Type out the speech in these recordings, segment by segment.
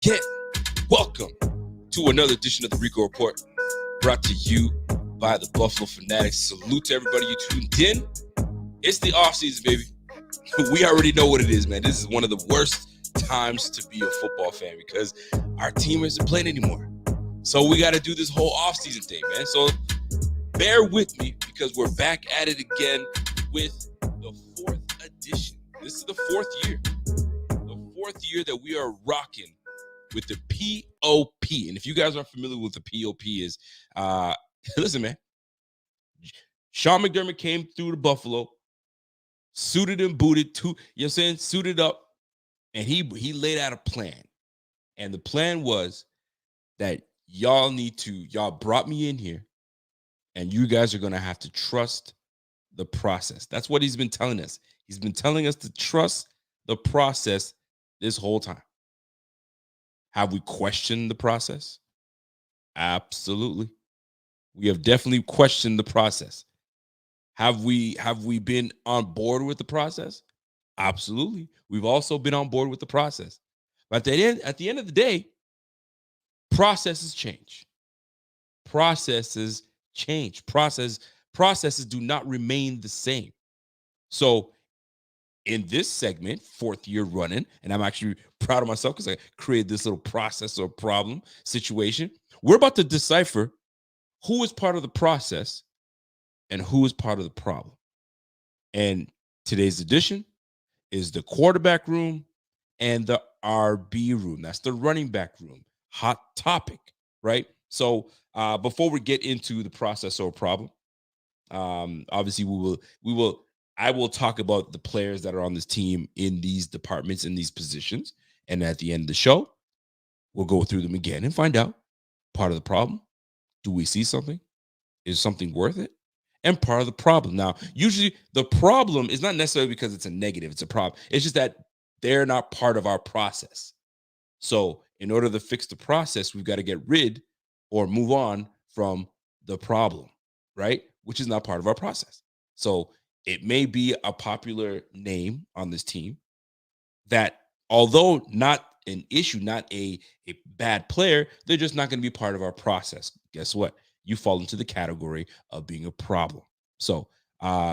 again. Welcome to another edition of the Rico Report, brought to you by the Buffalo Fanatics. Salute to everybody you tuned in. It's the offseason, baby. We already know what it is, man. This is one of the worst times to be a football fan because our team isn't playing anymore. So we got to do this whole offseason thing, man. So bear with me because we're back at it again with the fourth edition. This is the fourth year. The fourth year that we are rocking with the POP. And if you guys aren't familiar with the POP is, listen, man. Sean McDermott came through to Buffalo, suited and booted, suited up, and he laid out a plan. And the plan was that y'all brought me in here, and you guys are going to have to trust the process. That's what he's been telling us. He's been telling us to trust the process this whole time. Have we questioned the process? Absolutely. We have definitely questioned the process. Have we been on board with the process? Absolutely. We've also been on board with the process. But at the end of the day, processes change. Processes change. Processes do not remain the same. So in this segment, fourth year running, and I'm actually proud of myself because I created this little process or problem situation. We're about to decipher who is part of the process and who is part of the problem. And today's edition is the quarterback room and the RB room. That's the running back room. Hot topic, right? So before we get into the process or problem, obviously I will talk about the players that are on this team in these departments, in these positions. And at the end of the show, we'll go through them again and find out part of the problem. Do we see something? Is something worth it? And part of the problem. Now, usually the problem is not necessarily because it's a negative, it's a problem. It's just that they're not part of our process. So in order to fix the process, we've got to get rid or move on from the problem, right? Which is not part of our process. So it may be a popular name on this team that, although not an issue, not a bad player, they're just not going to be part of our process. Guess what? You fall into the category of being a problem. So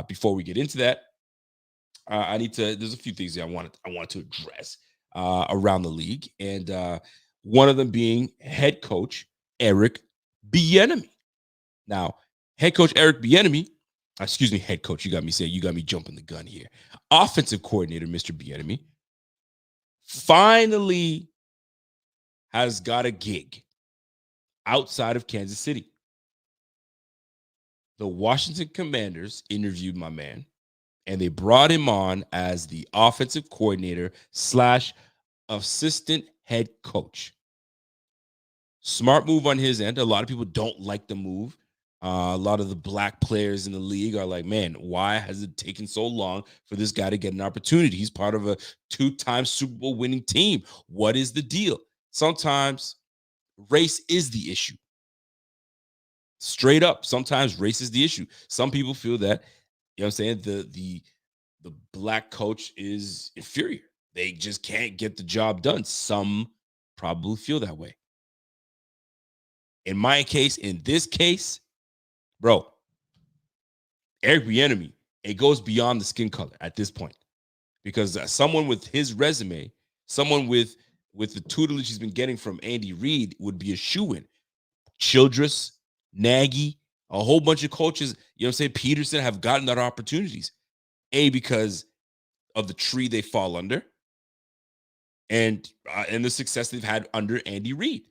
before we get into that, there's a few things that I want to address around the league. And one of them being head coach Eric Bieniemy. Now, head coach Eric Bieniemy, head coach, you got me jumping the gun here. Offensive coordinator, Mr. Bieniemy, finally has got a gig outside of Kansas City. The Washington Commanders interviewed my man, and they brought him on as the offensive coordinator / assistant head coach. Smart move on his end. A lot of people don't like the move. A lot of the black players in the league are like, man, why has it taken so long for this guy to get an opportunity? He's part of a 2-time Super Bowl winning team. What is the deal? Sometimes race is the issue. Straight up, sometimes race is the issue. Some people feel that, you know what I'm saying, the black coach is inferior. They just can't get the job done. Some probably feel that way. In this case, bro, Eric Bieniemy, it goes beyond the skin color at this point. Because someone with his resume, someone with the tutelage he's been getting from Andy Reid would be a shoo-in. Childress, Nagy, a whole bunch of coaches, you know what I'm saying, Peterson have gotten that opportunities. Because of the tree they fall under and the success they've had under Andy Reid.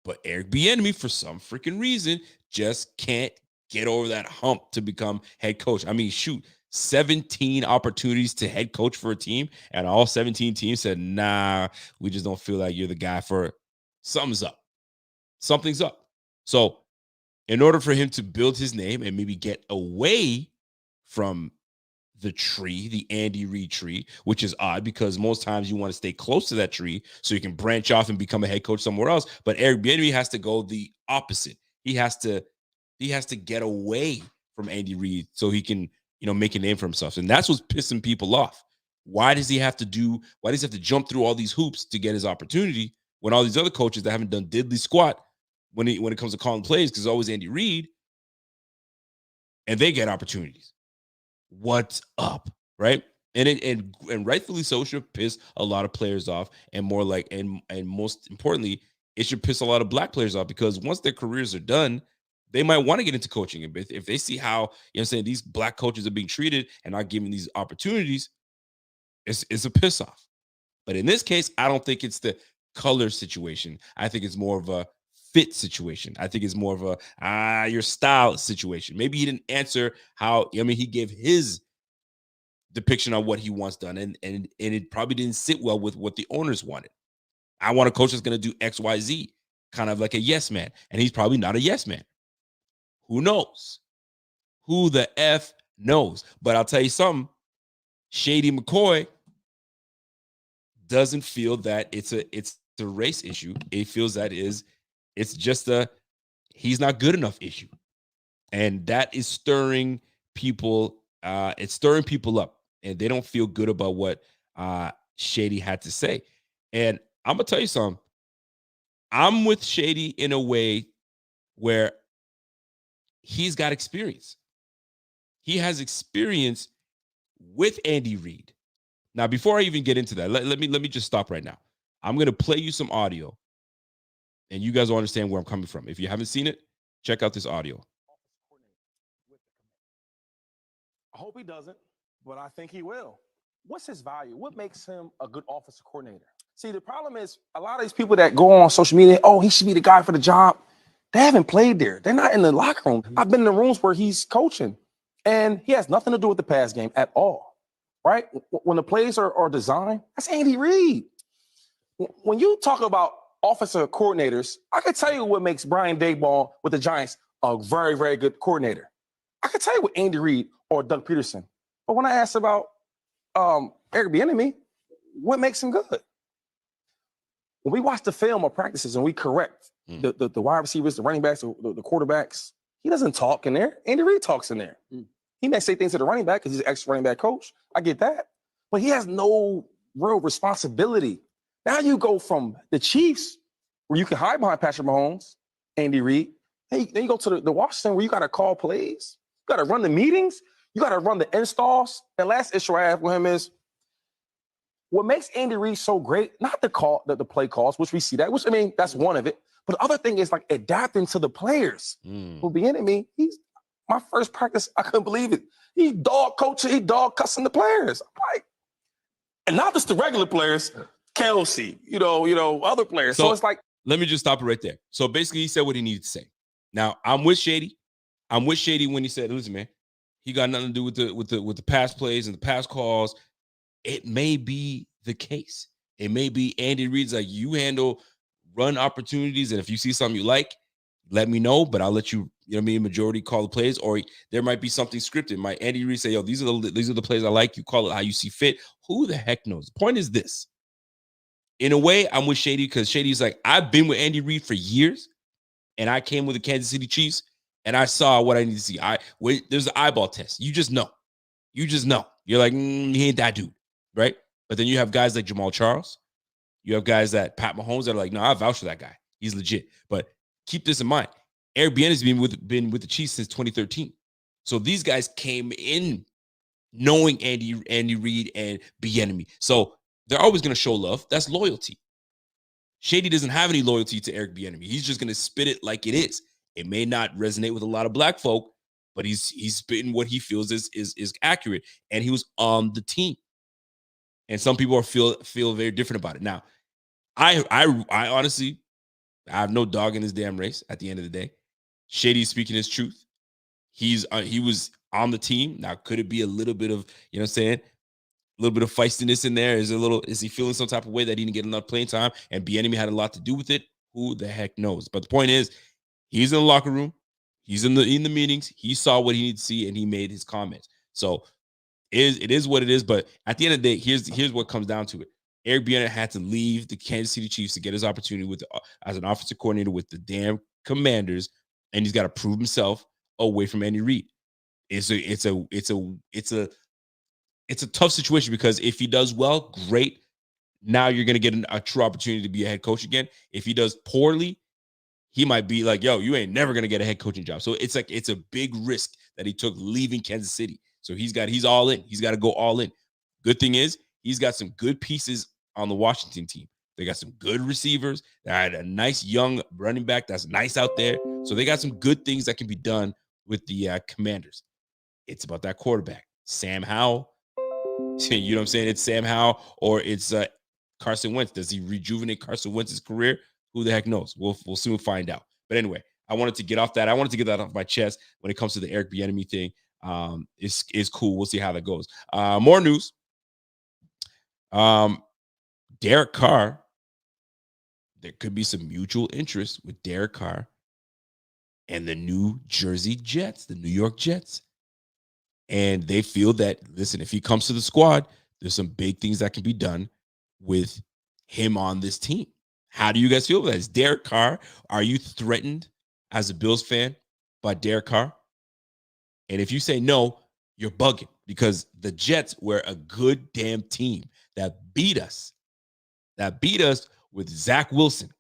But Eric Bieniemy, for some freaking reason, just can't get over that hump to become head coach. I mean, shoot, 17 opportunities to head coach for a team, and all 17 teams said, nah, we just don't feel like you're the guy for it. Something's up. Something's up. So in order for him to build his name and maybe get away from the tree, the Andy Reid tree, which is odd because most times you want to stay close to that tree so you can branch off and become a head coach somewhere else. But Eric Bieniemy has to go the opposite. He has to get away from Andy Reid so he can, make a name for himself. And that's what's pissing people off. Why does he have to jump through all these hoops to get his opportunity when all these other coaches that haven't done diddly squat when it comes to calling plays, because it's always Andy Reid, and they get opportunities. What's up, right? And rightfully so should piss a lot of players off, and more like and most importantly, it should piss a lot of black players off, because once their careers are done, they might want to get into coaching. And if they see how, you know what I'm saying, these black coaches are being treated and not given these opportunities, it's a piss off. But in this case, I don't think it's the color situation. I think it's more of a fit situation. I think it's more of a your style situation. Maybe he didn't answer how, I mean, he gave his depiction on what he wants done, and it probably didn't sit well with what the owners wanted. I want a coach that's going to do XYZ, kind of like a yes man, and he's probably not a yes man. Who knows? Who the F knows? But I'll tell you something, Shady McCoy doesn't feel that it's a race issue. It feels that it's just a he's not good enough issue. And that is stirring people, it's stirring people up, and they don't feel good about what Shady had to say. And I'm gonna tell you something. I'm with Shady in a way where he's got experience. He has experience with Andy Reid. Now, before I even get into that, let me just stop right now. I'm gonna play you some audio, and you guys will understand where I'm coming from. If you haven't seen it, check out this audio. I hope he doesn't, but I think he will. What's his value? What makes him a good offensive coordinator? See, the problem is a lot of these people that go on social media, oh, he should be the guy for the job. They haven't played there. They're not in the locker room. I've been in the rooms where he's coaching, and he has nothing to do with the pass game at all, right? When the plays are designed, that's Andy Reid. When you talk about offensive coordinators, I can tell you what makes Brian Daboll with the Giants a very, very good coordinator. I can tell you what Andy Reid or Doug Peterson. But when I asked about Eric Bieniemy, what makes him good? When we watch the film or practices and we correct the wide receivers, the running backs, the quarterbacks, he doesn't talk in there. Andy Reid talks in there. He may say things to the running back because he's an ex-running back coach. I get that. But he has no real responsibility. Now you go from the Chiefs, where you can hide behind Patrick Mahomes, Andy Reid. Then you go to the Washington, where you got to call plays. You got to run the meetings. You got to run the installs. The last issue I have with him is what makes Andy Reid so great, not the play calls, which we see that, which, I mean, that's one of it. But the other thing is like adapting to the players. Who Bieniemy, he's my first practice, I couldn't believe it. He dog coaching, he dog cussing the players. I'm like, and not just the regular players, Kelsey, other players. So it's like, let me just stop it right there. So basically, he said what he needed to say. Now, I'm with Shady. I'm with Shady when he said, listen, man, he got nothing to do with the pass plays and the pass calls. It may be the case. It may be Andy Reid's like, you handle run opportunities, and if you see something you like, let me know, but I'll let you, majority call the plays, or there might be something scripted. Might Andy Reid say, yo, these are the plays I like, you call it how you see fit. Who the heck knows? The point is this. In a way, I'm with Shady because Shady's like, I've been with Andy Reid for years, and I came with the Kansas City Chiefs, and I saw what I need to see. There's an eyeball test. You just know. You're like, he ain't that dude, right? But then you have guys like Jamal Charles. You have guys that Pat Mahomes that are like, no, I vouch for that guy. He's legit. But keep this in mind. Eric Bieniemy's been with the Chiefs since 2013. So these guys came in knowing Andy Reid and Bieniemy. So they're always going to show love. That's loyalty. Shady doesn't have any loyalty to Eric Bieniemy. He's just going to spit it like it is. It may not resonate with a lot of black folk, but he's spitting what he feels is accurate. And he was on the team. And some people feel very different about it. Now, I honestly, I have no dog in this damn race at the end of the day. Shady's speaking his truth. He was on the team. Now, could it be a little bit of, a little bit of feistiness in there? Is he feeling some type of way that he didn't get enough playing time and Bieniemy had a lot to do with it? Who the heck knows? But the point is, he's in the locker room. He's in the meetings. He saw what he needed to see and he made his comments. So it is what it is. But at the end of the day, here's what comes down to it. Eric Bieniemy had to leave the Kansas City Chiefs to get his opportunity as an offensive coordinator with the damn Commanders, and he's got to prove himself away from Andy Reid. It's a tough situation because if he does well, great. now you're going to get a true opportunity to be a head coach again. If he does poorly, he might be like, yo, you ain't never going to get a head coaching job. So it's like, it's a big risk that he took leaving Kansas City. So he's all in. He's got to go all in. Good thing is he's got some good pieces on the Washington team. They got some good receivers. They had a nice young running back that's nice out there. So they got some good things that can be done with the Commanders. It's about that quarterback, Sam Howell. You know what I'm saying? It's Sam Howell or it's Carson Wentz. Does he rejuvenate Carson Wentz's career? Who the heck knows? We'll soon find out. But anyway, I wanted to get off that. I wanted to get that off my chest when it comes to the Eric Bieniemy thing. Is cool. We'll see how that goes. More news. Derek Carr. There could be some mutual interest with Derek Carr and the New Jersey Jets, the New York Jets. And they feel that, listen, if he comes to the squad, there's some big things that can be done with him on this team. How do you guys feel about that? Is Derek Carr, are you threatened as a Bills fan by Derek Carr? And if you say no, you're bugging, because the Jets were a good damn team that beat us with Zach Wilson.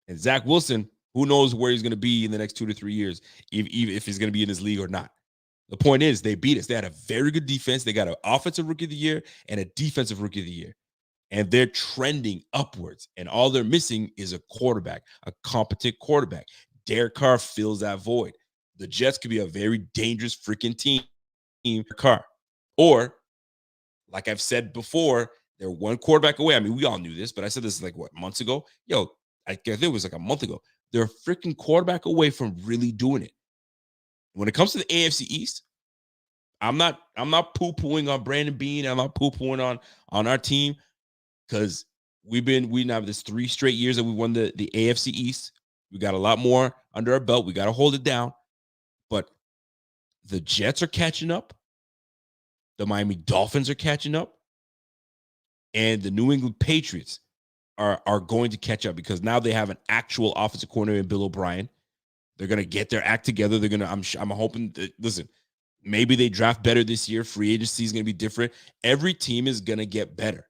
And Zach Wilson, who knows where he's going to be in the next 2 to 3 years, even if he's going to be in this league or not. The point is, they beat us. They had a very good defense. They got an offensive rookie of the year and a defensive rookie of the year. And they're trending upwards. And all they're missing is a quarterback, a competent quarterback. Derek Carr fills that void. The Jets could be a very dangerous freaking team. Carr. Or, like I've said before, they're one quarterback away. I mean, we all knew this, but I said this like, what, months ago? Yo, I think it was like a month ago. They're a freaking quarterback away from really doing it. When it comes to the AFC East, I'm not poo-pooing on Brandon Beane. I'm not poo-pooing on our team, because we now have this 3 straight years that we won the AFC East. We got a lot more under our belt. We got to hold it down. But the Jets are catching up. The Miami Dolphins are catching up. And the New England Patriots are going to catch up, because now they have an actual offensive coordinator in Bill O'Brien. They're going to get their act together. They're going to, I'm hoping that, listen, maybe they draft better this year. Free agency is going to be different. Every team is going to get better.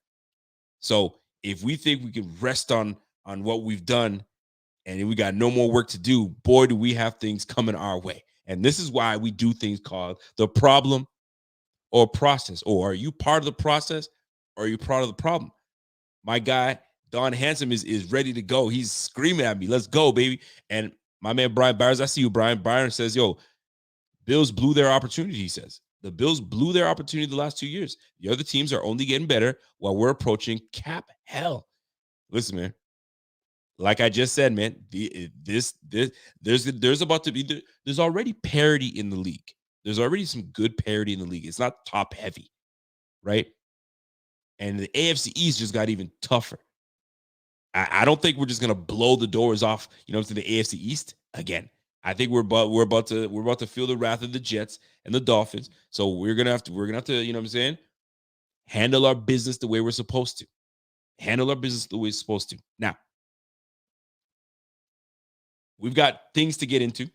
So if we think we can rest on what we've done and we got no more work to do, boy, do we have things coming our way. And this is why we do things called the problem or process. Or are you part of the process, or are you part of the problem? My guy, Don Handsome, is ready to go. He's screaming at me, let's go, baby. And my man, Brian Byers, I see you, Brian. Byron says, yo, Bills blew their opportunity, he says. The Bills blew their opportunity the last 2 years. The other teams are only getting better while we're approaching cap hell. Listen, man. Like I just said, man, there's about to be, there's already parity in the league. There's already some good parity in the league. It's not top heavy, right? And the AFC East just got even tougher. I don't think we're just gonna blow the doors off, to the AFC East again. I think we're about to feel the wrath of the Jets and the Dolphins. So we're gonna have to, handle our business the way we're supposed to. Handle our business the way we're supposed to. Now, we've got things to get into.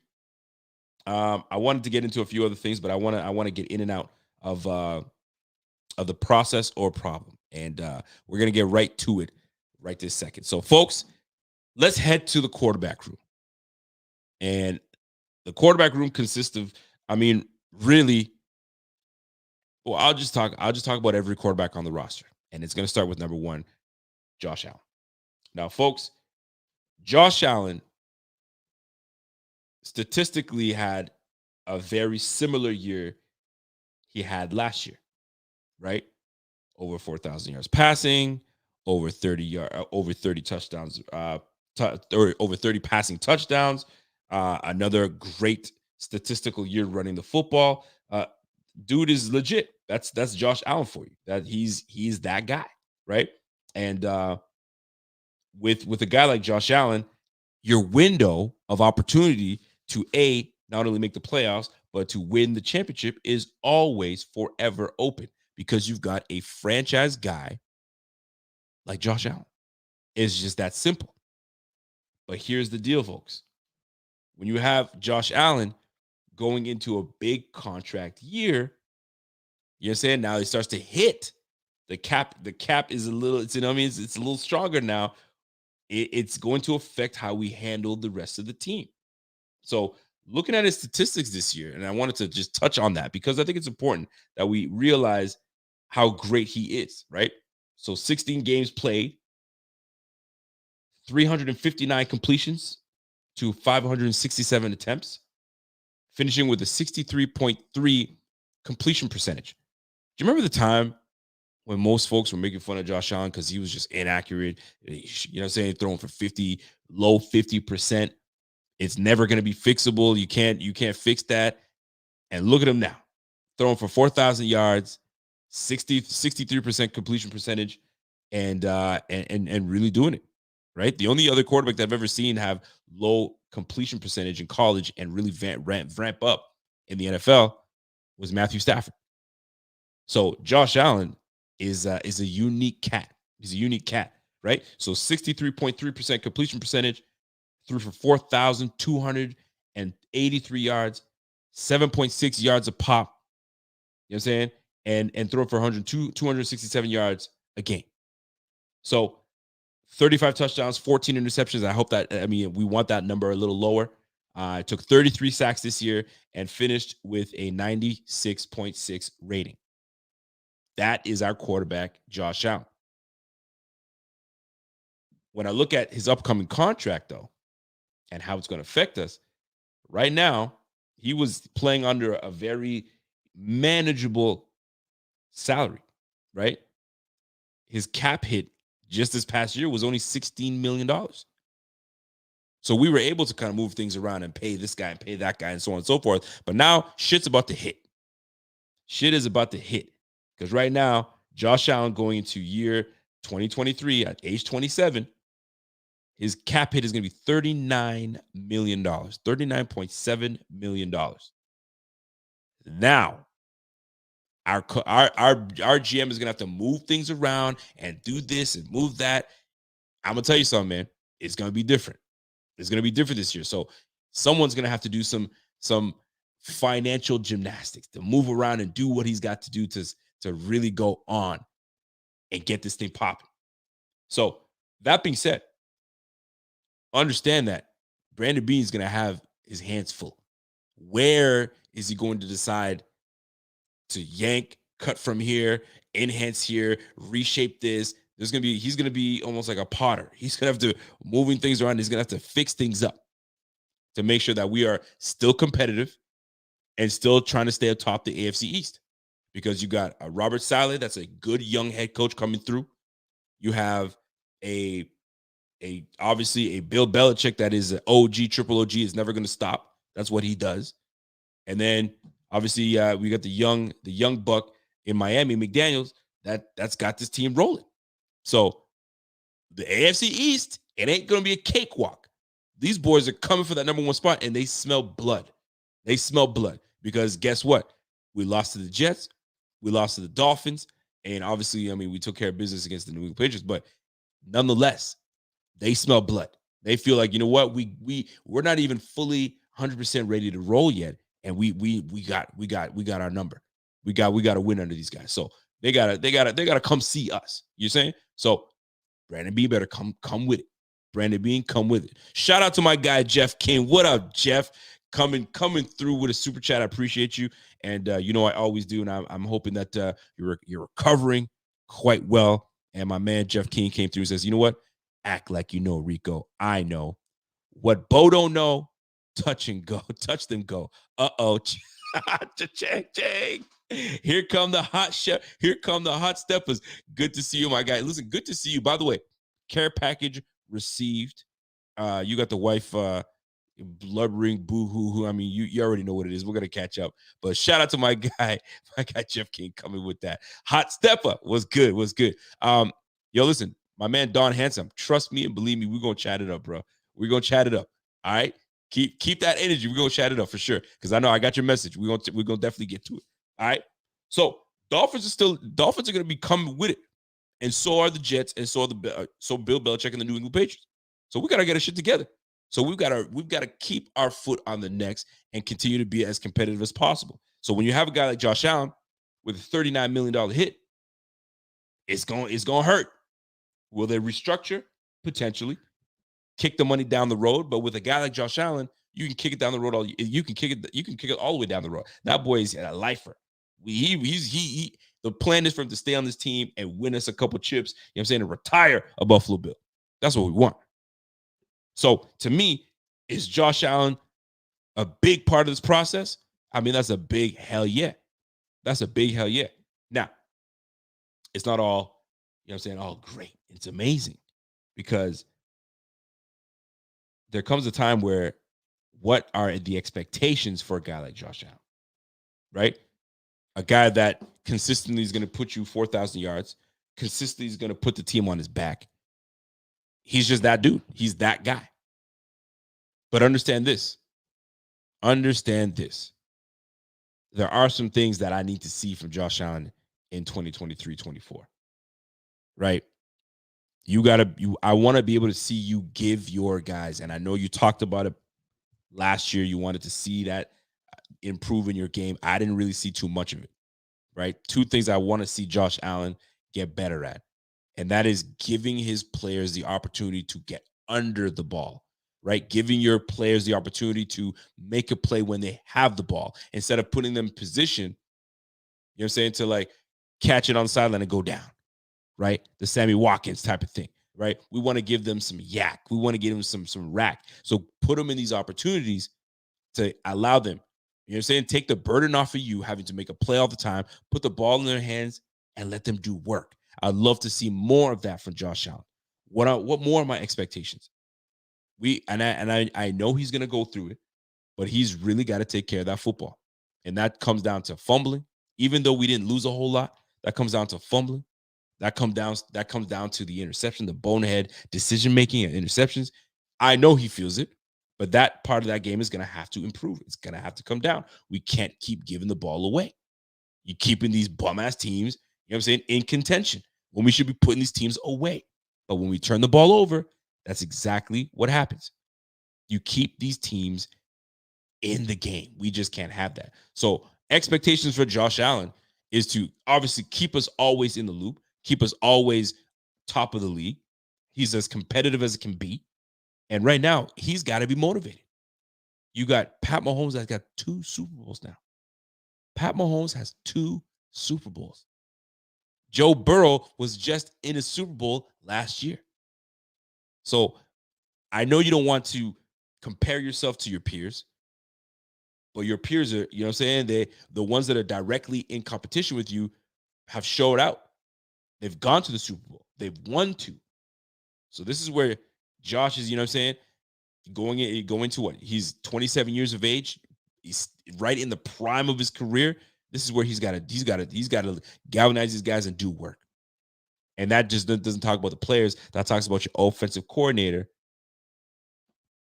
I wanted to get into a few other things, but I want to get in and out of the process or problem, and we're gonna get right to it right this second. So, folks, let's head to the quarterback room. And the quarterback room consists of, really, well, I'll just talk about every quarterback on the roster. And it's going to start with number 1, Josh Allen. Now, folks, Josh Allen statistically had a very similar year he had last year, right? Over 4,000 yards passing, over 30 touchdowns, or over 30 passing touchdowns. Another great statistical year running the football. Dude is legit. That's Josh Allen for you. That he's that guy, right? And with a guy like Josh Allen, your window of opportunity to not only make the playoffs, but to win the championship is always forever open, because you've got a franchise guy like Josh Allen. It's just that simple. But here's the deal, folks. When you have Josh Allen going into a big contract year, you're saying now he starts to hit The cap is a little, it's a little stronger now. It's going to affect how we handle the rest of the team. So looking at his statistics this year, and I wanted to just touch on that because I think it's important that we realize how great he is, right? So 16 games played, 359 completions to 567 attempts, finishing with a 63.3 completion percentage. Do you remember the time when most folks were making fun of Josh Allen because he was just inaccurate? You know what I'm saying? Throwing for 50, low 50%. It's never going to be fixable. You can't fix that. And look at him now, throwing for 4,000 yards, 63% completion percentage, and really doing it, right? The only other quarterback that I've ever seen have low completion percentage in college and really ramp up in the NFL was Matthew Stafford. So Josh Allen is a unique cat. He's a unique cat, right? So 63.3% completion percentage, threw for 4,283 yards, 7.6 yards a pop. You know what I'm saying? And throw for 267 yards a game. So 35 touchdowns, 14 interceptions. I hope that, we want that number a little lower. Took 33 sacks this year and finished with a 96.6 rating. That is our quarterback, Josh Allen. When I look at his upcoming contract, though, and how it's going to affect us, right now, he was playing under a very manageable salary, right? His cap hit just this past year was only $16 million. So we were able to kind of move things around and pay this guy and pay that guy and so on and so forth. But now shit's about to hit. Shit is about to hit. Because right now, Josh Allen going into year 2023 at age 27, his cap hit is going to be $39 million, $39.7 million. Now, our GM is going to have to move things around and do this and move that. I'm going to tell you something, man. It's going to be different. It's going to be different this year. So someone's going to have to do some financial gymnastics to move around and do what he's got to do to really go on and get this thing popping. So that being said, understand that Brandon Beane is going to have his hands full. Where is he going to decide to yank, cut from here, enhance here, reshape this? He's going to be almost like a potter. He's going to have to moving things around. He's going to have to fix things up to make sure that we are still competitive and still trying to stay atop the AFC East. Because you got a Robert Saleh, that's a good young head coach coming through. You have obviously a Bill Belichick that is an OG, triple OG, is never going to stop. That's what he does. And then obviously we got the young buck in Miami, McDaniels, that's got this team rolling. So the AFC East, it ain't going to be a cakewalk. These boys are coming for that number one spot, and they smell blood. They smell blood because guess what? We lost to the Jets. We lost to the Dolphins. And obviously, we took care of business against the New England Patriots. But nonetheless, they smell blood. They feel like, you know what? We're not even fully 100% ready to roll yet. And we got our number. We got to win under these guys. So they gotta come see us. You saying? So Brandon Beane better come with it. Brandon Beane, come with it. Shout out to my guy Jeff King. What up, Jeff? Coming through with a super chat. I appreciate you. And I always do. And I'm hoping that you're recovering quite well. And my man Jeff King came through and says, you know what? Act like you know, Rico. I know. What Bo don't know, touch and go. Touch them go. Uh-oh. Chang. Here come the hot chef. Here come the hot steppers. Good to see you, my guy. Listen, good to see you. By the way, care package received. You got the wife blubbering boo-hoo-hoo. You already know what it is. We're gonna catch up. But shout out to my guy Jeff King coming with that. Hot stepper was good. Listen, my man Don Handsome, trust me and believe me, we're gonna chat it up, bro. We're gonna chat it up. All right. Keep that energy. We're gonna chat it up for sure. Because I know I got your message. We're gonna definitely get to it. All right. So Dolphins are gonna be coming with it. And so are the Jets, and so Bill Belichick and the New England Patriots. So we gotta get our shit together. So we've got to keep our foot on the necks and continue to be as competitive as possible. So when you have a guy like Josh Allen with a $39 million hit, it's going to hurt. Will they restructure? Potentially. Kick the money down the road, but with a guy like Josh Allen, you can kick it down the road. You can kick it all the way down the road. That boy is a lifer. The plan is for him to stay on this team and win us a couple chips. You know what I'm saying? And retire a Buffalo Bill. That's what we want. So to me, is Josh Allen a big part of this process? I mean, that's a big hell yeah. That's a big hell yeah. Now, it's not all, you know what I'm saying, all great. It's amazing because there comes a time where what are the expectations for a guy like Josh Allen, right? A guy that consistently is going to put you 4,000 yards, consistently is going to put the team on his back. He's just that dude. He's that guy. But understand this. Understand this. There are some things that I need to see from Josh Allen in 2023-24, right? I want to be able to see you give your guys, and I know you talked about it last year. You wanted to see that improve in your game. I didn't really see too much of it, right? Two things I want to see Josh Allen get better at, and that is giving his players the opportunity to get under the ball, right? Giving your players the opportunity to make a play when they have the ball instead of putting them in position, you know what I'm saying, to like catch it on the sideline and go down, right? The Sammy Watkins type of thing, right? We want to give them some yak. We want to give them some rack. So put them in these opportunities to allow them, you know what I'm saying, take the burden off of you having to make a play all the time, put the ball in their hands and let them do work. I'd love to see more of that from Josh Allen. What more are my expectations? I know he's going to go through it, but he's really got to take care of that football. And that comes down to fumbling. Even though we didn't lose a whole lot, that comes down to fumbling. That comes down to the interception, the bonehead decision-making and interceptions. I know he feels it, but that part of that game is going to have to improve. It's going to have to come down. We can't keep giving the ball away. You're keeping these bum-ass teams, you know what I'm saying, in contention when we should be putting these teams away. But when we turn the ball over, that's exactly what happens. You keep these teams in the game. We just can't have that. So expectations for Josh Allen is to obviously keep us always in the loop, keep us always top of the league. He's as competitive as it can be. And right now, he's got to be motivated. You got Pat Mahomes that's got 2 Super Bowls now. Pat Mahomes has 2 Super Bowls. Joe Burrow was just in a Super Bowl last year. So I know you don't want to compare yourself to your peers, but your peers are, you know what I'm saying, the ones that are directly in competition with you have showed out. They've gone to the Super Bowl. They've won 2. So this is where Josh is, you know what I'm saying, going to what? He's 27 years of age. He's right in the prime of his career. This is where he's got to galvanize these guys and do work. And that just doesn't talk about the players. That talks about your offensive coordinator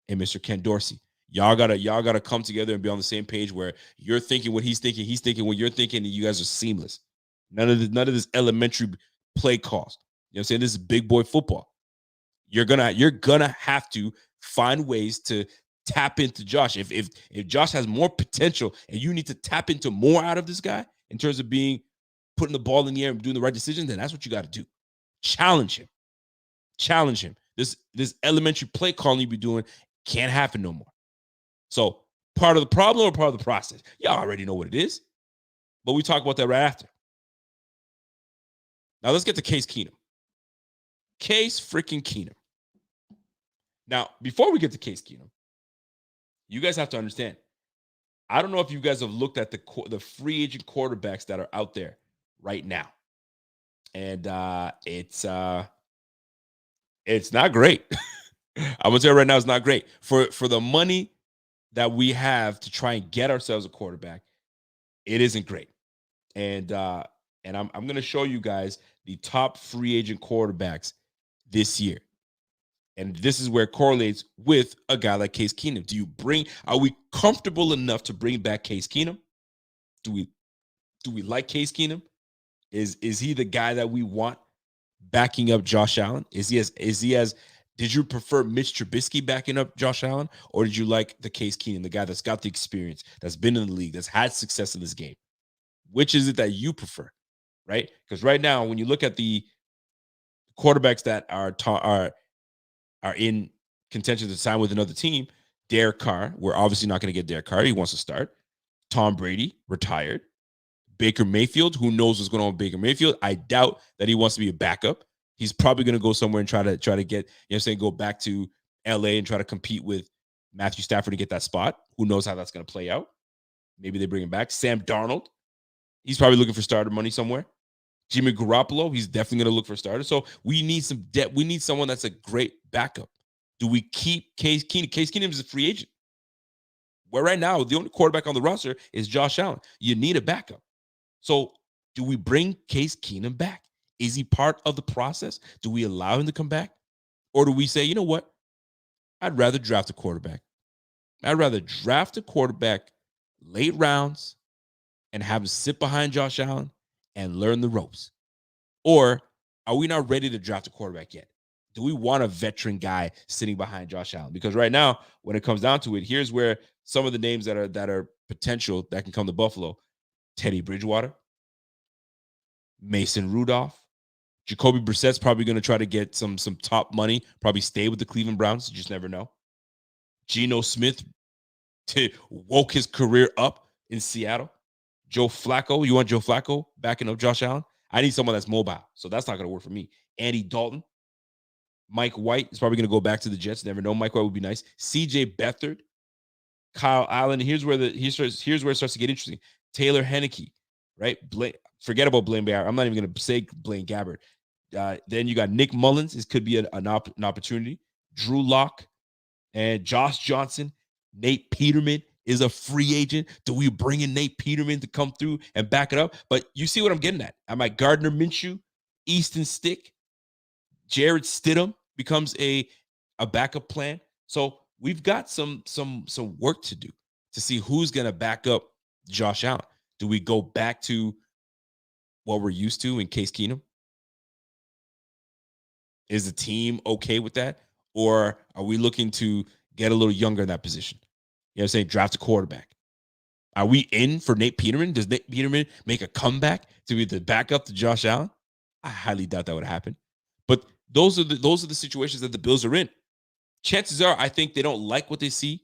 and Mr. Ken Dorsey. Y'all gotta come together and be on the same page where you're thinking what he's thinking what you're thinking, and you guys are seamless. None of this elementary play calls. You know what I'm saying? This is big boy football. You're gonna have to find ways to tap into Josh. If Josh has more potential and you need to tap into more out of this guy in terms of putting the ball in the air and doing the right decision, then that's what you got to do. Challenge him. This elementary play calling you be doing can't happen no more. So part of the problem or part of the process? Y'all already know what it is, but we talk about that right after. Now let's get to Case Keenum. Case freaking Keenum. Now, before we get to Case Keenum, you guys have to understand. I don't know if you guys have looked at the free agent quarterbacks that are out there right now, and it's not great. I'm gonna tell you right now, it's not great for the money that we have to try and get ourselves a quarterback. It isn't great, and I'm gonna show you guys the top free agent quarterbacks this year. And this is where it correlates with a guy like Case Keenum. Are we comfortable enough to bring back Case Keenum? Do we like Case Keenum? Is he the guy that we want backing up Josh Allen? Did you prefer Mitch Trubisky backing up Josh Allen? Or did you like the Case Keenum, the guy that's got the experience, that's been in the league, that's had success in this game? Which is it that you prefer? right? Because right now, when you look at the quarterbacks that are in contention to sign with another team, Derek Carr, we're obviously not going to get Derek Carr. He wants to start. Tom Brady, retired. Baker Mayfield, who knows what's going on with Baker Mayfield? I doubt that he wants to be a backup. He's probably going to go somewhere and try to get, go back to LA and try to compete with Matthew Stafford to get that spot. Who knows how that's going to play out? Maybe they bring him back. Sam Darnold, he's probably looking for starter money somewhere. Jimmy Garoppolo, he's definitely going to look for starters. So we need some depth. We need someone that's a great backup. Do we keep Case Keenum? Case Keenum is a free agent. Where right now, the only quarterback on the roster is Josh Allen. You need a backup. So do we bring Case Keenum back? Is he part of the process? Do we allow him to come back? Or do we say, you know what? I'd rather draft a quarterback. I'd rather draft a quarterback late rounds and have him sit behind Josh Allen and learn the ropes. Or are we not ready to draft a quarterback yet? Do we want a veteran guy sitting behind Josh Allen? Because right now, when it comes down to it, here's where some of the names that are potential that can come to Buffalo: Teddy Bridgewater, Mason Rudolph, Jacoby Brissett's probably going to try to get some top money, probably stay with the Cleveland Browns. You just never know. Geno Smith woke his career up in Seattle. Joe Flacco, you want Joe Flacco backing up Josh Allen? I need someone that's mobile, so that's not going to work for me. Andy Dalton, Mike White is probably going to go back to the Jets. Never know. Mike White would be nice. CJ Beathard, Kyle Allen. Here's where it starts to get interesting. Taylor Heineke, right? Forget about Blaine Gabbert. I'm not even going to say Blaine Gabbert. Then you got Nick Mullins. This could be an opportunity. Drew Lock and Josh Johnson. Nate Peterman is a free agent. Do we bring in Nate Peterman to come through and back it up? But you see what I'm getting at. Am I Gardner Minshew, Easton Stick, Jared Stidham becomes a backup plan? So we've got some work to do to see who's going to back up Josh Allen. Do we go back to what we're used to in Case Keenum? Is the team okay with that? Or are we looking to get a little younger in that position? You know what I'm saying? Draft a quarterback. Are we in for Nate Peterman? Does Nate Peterman make a comeback to be the backup to Josh Allen? I highly doubt that would happen. But those are the situations that the Bills are in. Chances are, I think they don't like what they see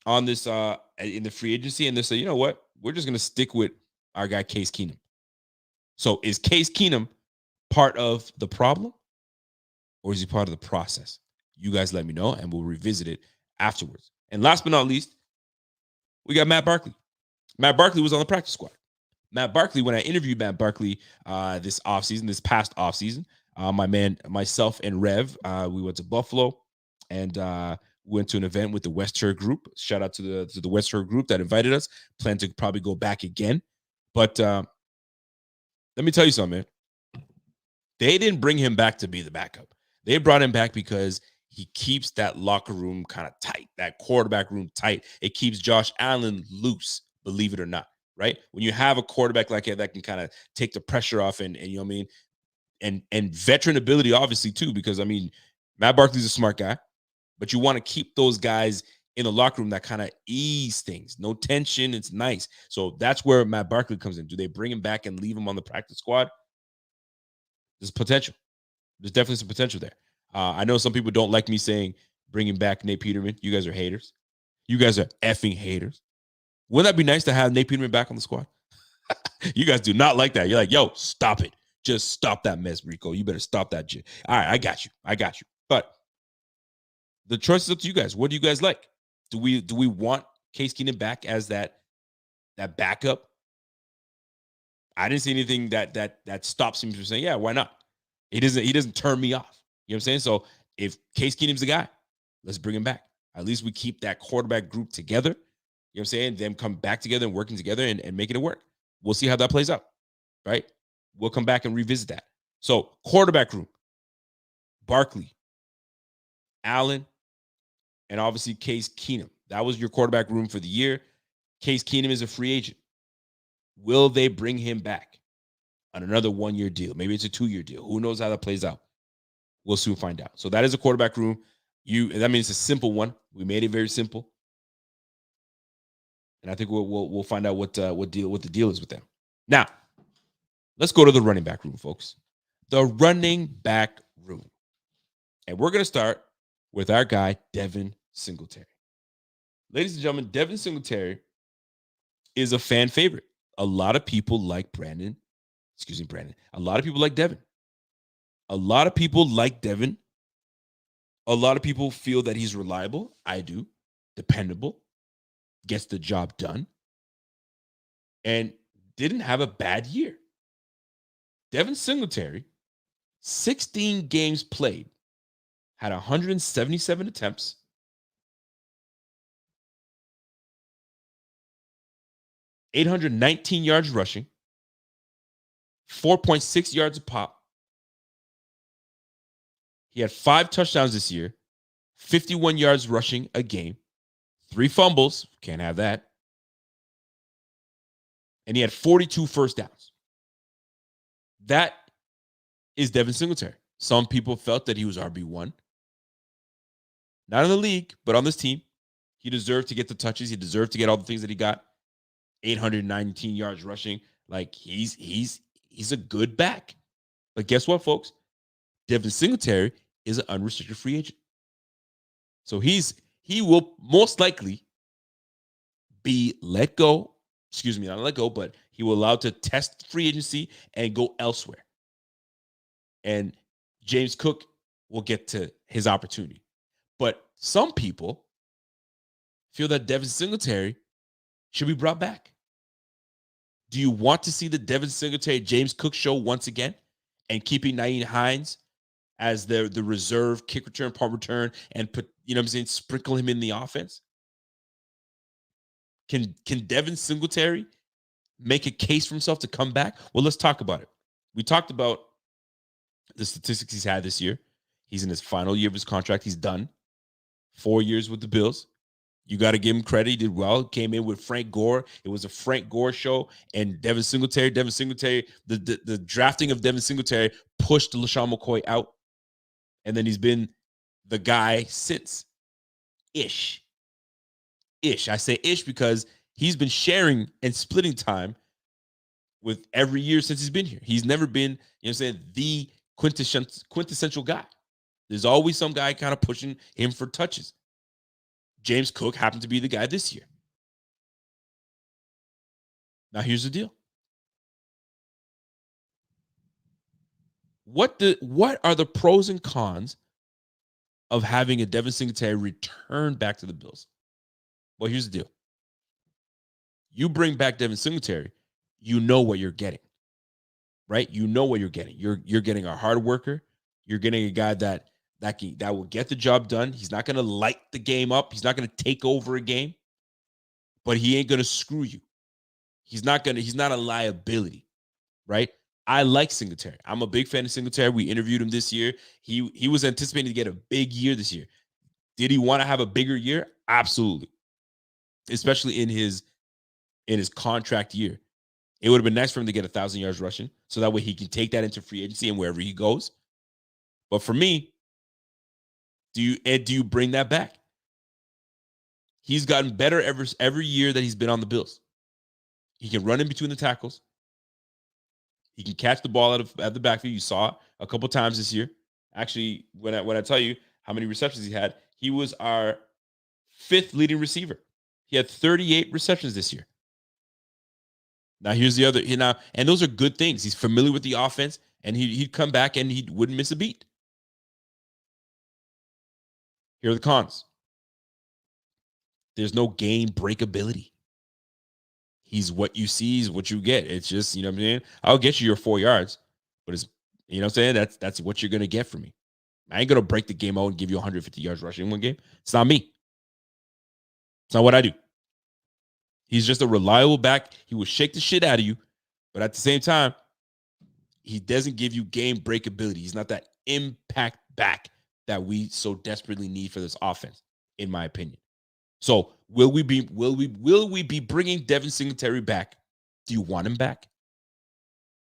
on this in the free agency, and they say, you know what? We're just going to stick with our guy Case Keenum. So is Case Keenum part of the problem, or is he part of the process? You guys let me know, and we'll revisit it afterwards. And last but not least, we got Matt Barkley. Matt Barkley was on the practice squad. Matt Barkley, when I interviewed Matt Barkley this past offseason, myself and Rev, we went to Buffalo and went to an event with the Western Group. Shout out to the Western Group that invited us. Plan to probably go back again. But let me tell you something, man. They didn't bring him back to be the backup. They brought him back because he keeps that locker room kind of tight, that quarterback room tight. It keeps Josh Allen loose, believe it or not, right? When you have a quarterback like that can kind of take the pressure off and you know what I mean? And veteran ability, obviously, too, because, I mean, Matt Barkley's a smart guy, but you want to keep those guys in the locker room that kind of ease things. No tension. It's nice. So that's where Matt Barkley comes in. Do they bring him back and leave him on the practice squad? There's potential. There's definitely some potential there. I know some people don't like me saying bringing back Nate Peterman. You guys are haters. You guys are effing haters. Wouldn't that be nice to have Nate Peterman back on the squad? You guys do not like that. You're like, yo, stop it. Just stop that mess, Rico. You better stop that shit. All right, I got you. But the choice is up to you guys. What do you guys like? Do we want Case Keenum back as that backup? I didn't see anything that stops him from saying, yeah, why not? He doesn't turn me off. You know what I'm saying? So if Case Keenum's the guy, let's bring him back. At least we keep that quarterback group together. You know what I'm saying? Them come back together and working together and making it work. We'll see how that plays out, right? We'll come back and revisit that. So quarterback room, Barkley, Allen, and obviously Case Keenum. That was your quarterback room for the year. Case Keenum is a free agent. Will they bring him back on another 1-year deal? Maybe it's a 2-year deal. Who knows how that plays out? We'll soon find out. So that is a quarterback room. That means it's a simple one. We made it very simple. And I think we'll find out what the deal is with them. Now, let's go to the running back room, folks. The running back room. And we're going to start with our guy, Devin Singletary. Ladies and gentlemen, Devin Singletary is a fan favorite. A lot of people like Brandon. A lot of people like Devin. A lot of people like Devin. A lot of people feel that he's reliable. I do. Dependable. Gets the job done. And didn't have a bad year. Devin Singletary, 16 games played, had 177 attempts, 819 yards rushing, 4.6 yards a pop. He had 5 touchdowns this year, 51 yards rushing a game, 3 fumbles, can't have that. And he had 42 first downs. That is Devin Singletary. Some people felt that he was RB1. Not in the league, but on this team. He deserved to get the touches. He deserved to get all the things that he got. 819 yards rushing. Like, he's a good back. But guess what, folks? Devin Singletary is an unrestricted free agent. So he will most likely be let go. Excuse me, not let go, but he will allow to test free agency and go elsewhere. And James Cook will get to his opportunity. But some people feel that Devin Singletary should be brought back. Do you want to see the Devin Singletary James Cook show once again and keeping Nyheim Hines as the reserve kick return, punt return, and put, sprinkle him in the offense? Can Devin Singletary make a case for himself to come back? Well, let's talk about it. We talked about the statistics he's had this year. He's in his final year of his contract. He's done. 4 years with the Bills. You got to give him credit. He did well. Came in with Frank Gore. It was a Frank Gore show. And Devin Singletary, the drafting of Devin Singletary pushed LaShawn McCoy out. And then he's been the guy since. Ish. I say ish because he's been sharing and splitting time with every year since he's been here. He's never been, the quintessential guy. There's always some guy kind of pushing him for touches. James Cook happened to be the guy this year. Now, here's the deal. What are the pros and cons of having a Devin Singletary return back to the Bills? Well, here's the deal. You bring back Devin Singletary, you know what you're getting, right? You know what you're getting. You're getting a hard worker. You're getting a guy that will get the job done. He's not going to light the game up. He's not going to take over a game, but he ain't going to screw you. He's not a liability, right? I like Singletary. I'm a big fan of Singletary. We interviewed him this year. He was anticipating to get a big year this year. Did he want to have a bigger year? Absolutely. Especially in his contract year. It would have been nice for him to get 1,000 yards rushing, so that way he can take that into free agency and wherever he goes. But for me, do you bring that back? He's gotten better every year that he's been on the Bills. He can run in between the tackles. He can catch the ball at the backfield. You saw it a couple times this year. Actually, when I tell you how many receptions he had, he was our 5th leading receiver. He had 38 receptions this year. Now here's the other, and those are good things. He's familiar with the offense, and he'd come back and he wouldn't miss a beat. Here are the cons. There's no game breakability. He's what you see is what you get. It's just, you know what I'm saying? I'll get you your 4 yards, but it's, you know what I'm saying? That's what you're going to get from me. I ain't going to break the game out and give you 150 yards rushing in one game. It's not me. It's not what I do. He's just a reliable back. He will shake the shit out of you, but at the same time, he doesn't give you game breakability. He's not that impact back that we so desperately need for this offense, in my opinion. So will we be bringing Devin Singletary back? Do you want him back,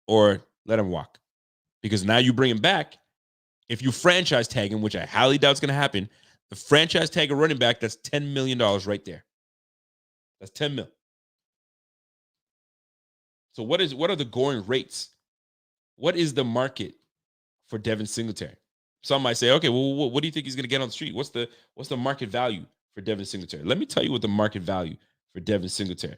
or let him walk? Because now you bring him back. If you franchise tag him, which I highly doubt is going to happen, the franchise tag a running back, that's $10 million right there. That's $10 million. So what are the going rates what is the market for Devin Singletary? Some might say, okay, well, what do you think he's going to get on the street? What's the market value for Devin Singletary? Let me tell you what the market value for Devin Singletary.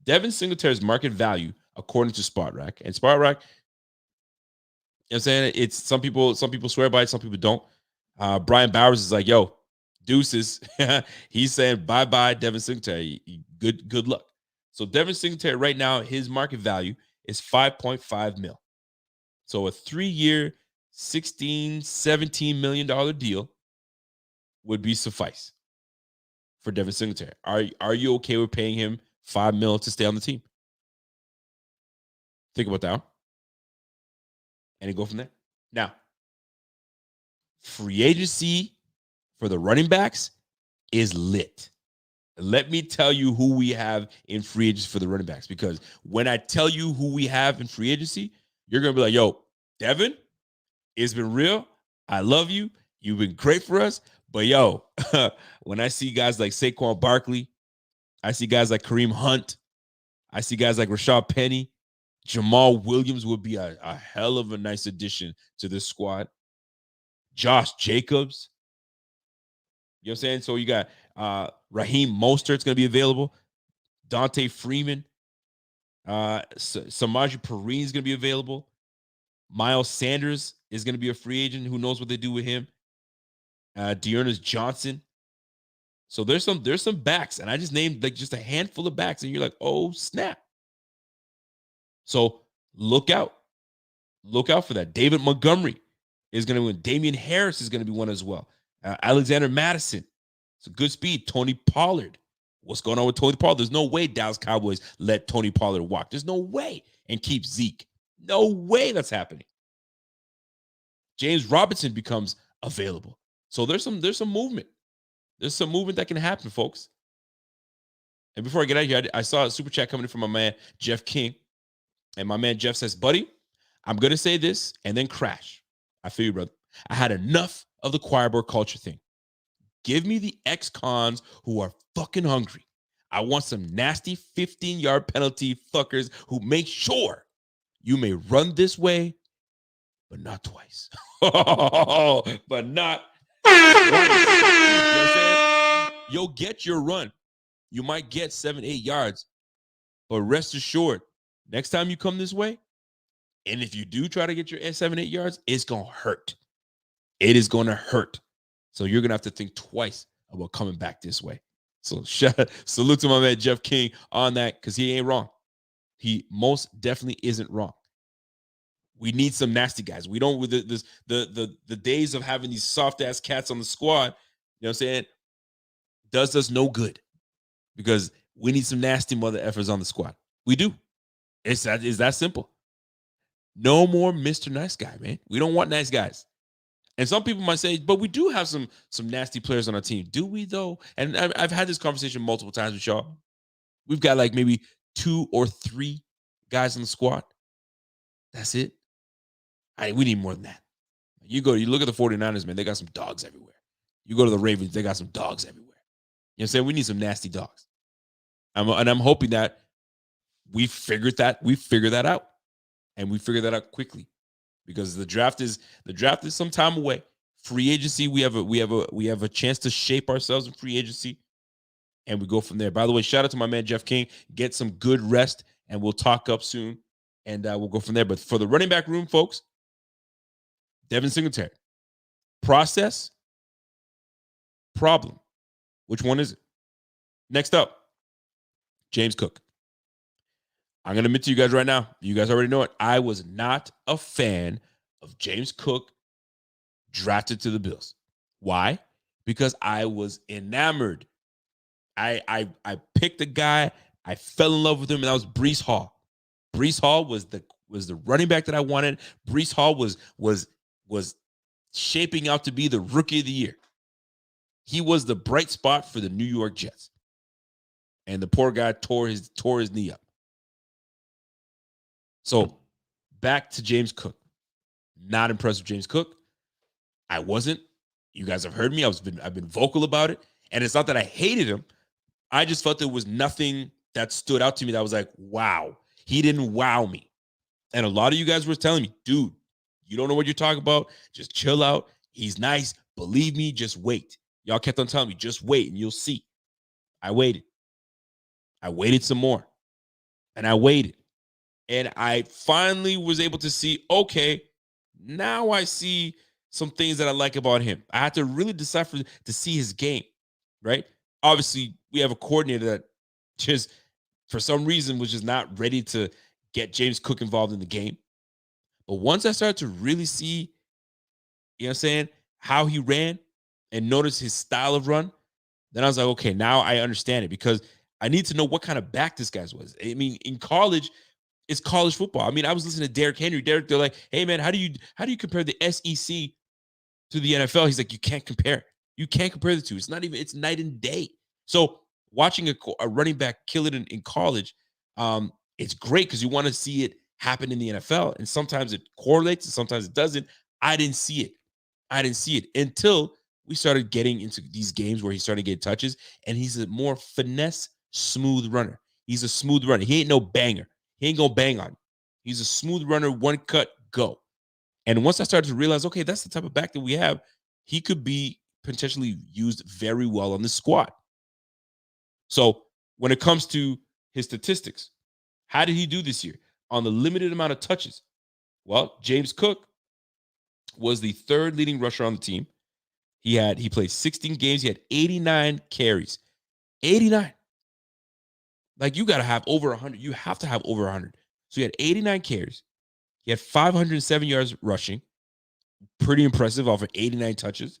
Devin Singletary's market value, according to SpotRack, and SpotRack, you know what I'm saying, it's some people swear by it, some people don't. Brian Bowers is like, yo, deuces. He's saying bye-bye, Devin Singletary. Good luck. So Devin Singletary right now, his market value is $5.5 million. So a 3-year, $16-17 million deal would be suffice for Devin Singletary. Are you okay with paying him $5 million to stay on the team? Think about that. And then go from there. Now, free agency for the running backs is lit. Let me tell you who we have in free agency for the running backs, because when I tell you who we have in free agency, you're going to be like, yo, Devin, it's been real. I love you. You've been great for us. But, yo, when I see guys like Saquon Barkley, I see guys like Kareem Hunt, I see guys like Rashad Penny, Jamal Williams would be a hell of a nice addition to this squad. Josh Jacobs. You know what I'm saying? So you got Raheem Mostert's going to be available. Dante Freeman. Samaje Perine is going to be available. Miles Sanders is going to be a free agent. Who knows what they do with him? Dearness Johnson. So there's some backs, and I just named like just a handful of backs, and you're like, oh snap. So look out for that. David Montgomery is going to win. Damian Harris is going to be one as well. Alexander Madison. It's a good speed. Tony Pollard. What's going on with Tony Pollard? There's no way Dallas Cowboys let Tony Pollard walk. There's no way. And keep Zeke. No way that's happening. James Robinson becomes available. So there's some movement. There's some movement that can happen, folks. And before I get out of here, I saw a super chat coming in from my man, Jeff King. And my man, Jeff, says, buddy, I'm going to say this and then crash. I feel you, brother. I had enough of the choir boy culture thing. Give me the ex-cons who are fucking hungry. I want some nasty 15-yard penalty fuckers who make sure you may run this way, but not twice. But not twice. You know what I'm saying? You'll get your run. You might get 7-8 yards, but rest assured, next time you come this way, and if you do try to get your 7-8 yards, it's going to hurt. It is going to hurt. So you're going to have to think twice about coming back this way. So salute to my man Jeff King on that, because he ain't wrong. He most definitely isn't wrong. We need some nasty guys. We don't, with the days of having these soft-ass cats on the squad, you know what I'm saying, does us no good, because we need some nasty mother effers on the squad. We do. It's that simple. No more Mr. Nice Guy, man. We don't want nice guys. And some people might say, but we do have some nasty players on our team. Do we, though? And I've had this conversation multiple times with y'all. We've got like maybe 2 or 3 guys on the squad. That's it. We need more than that. You look at the 49ers, man. They got some dogs everywhere. You go to the Ravens, they got some dogs everywhere. You know what I'm saying? We need some nasty dogs. And I'm hoping that we figure that out. And we figure that out quickly. Because the draft is some time away. Free agency, we have a chance to shape ourselves in free agency, and we go from there. By the way, shout out to my man Jeff King. Get some good rest, and we'll talk up soon, and we'll go from there. But for the running back room, folks, Devin Singletary, process, problem. Which one is it? Next up, James Cook. I'm going to admit to you guys right now, you guys already know it. I was not a fan of James Cook drafted to the Bills. Why? Because I was enamored. I picked a guy, I fell in love with him, and that was Breece Hall. Breece Hall was the running back that I wanted. Breece Hall was shaping out to be the rookie of the year. He was the bright spot for the New York Jets. And the poor guy tore his knee up. So back to James Cook. Not impressed with James Cook. I wasn't. You guys have heard me. I've been vocal about it. And it's not that I hated him. I just felt there was nothing that stood out to me that was like, wow. He didn't wow me. And a lot of you guys were telling me, dude, you don't know what you're talking about. Just chill out. He's nice. Believe me, just wait. Y'all kept on telling me, just wait and you'll see. I waited. I waited some more. And I waited. And I finally was able to see, okay, now I see some things that I like about him. I had to really decipher to see his game, right? Obviously, we have a coordinator that just, for some reason, was just not ready to get James Cook involved in the game. But once I started to really see, you know what I'm saying, how he ran and notice his style of run, then I was like, okay, now I understand it, because I need to know what kind of back this guy's was. I mean, in college, it's college football. I mean, I was listening to Derrick Henry. They're like, hey man, how do you compare the SEC to the NFL? He's like, you can't compare. You can't compare the two. It's night and day. So watching a running back kill it in college, it's great because you want to see it happen in the NFL. And sometimes it correlates and sometimes it doesn't. I didn't see it until we started getting into these games where he started getting touches, and he's a more finesse, smooth runner. He's a smooth runner. He ain't no banger. He ain't gonna bang on you. He's a smooth runner, one cut, go. And once I started to realize, okay, that's the type of back that we have, he could be potentially used very well on this squad. So when it comes to his statistics, how did he do this year on the limited amount of touches? Well, James Cook was the third leading rusher on the team. He played 16 games. He had 89 carries. 89. Like, you got to have over 100. You have to have over 100. So he had 89 carries. He had 507 yards rushing. Pretty impressive off of 89 touches.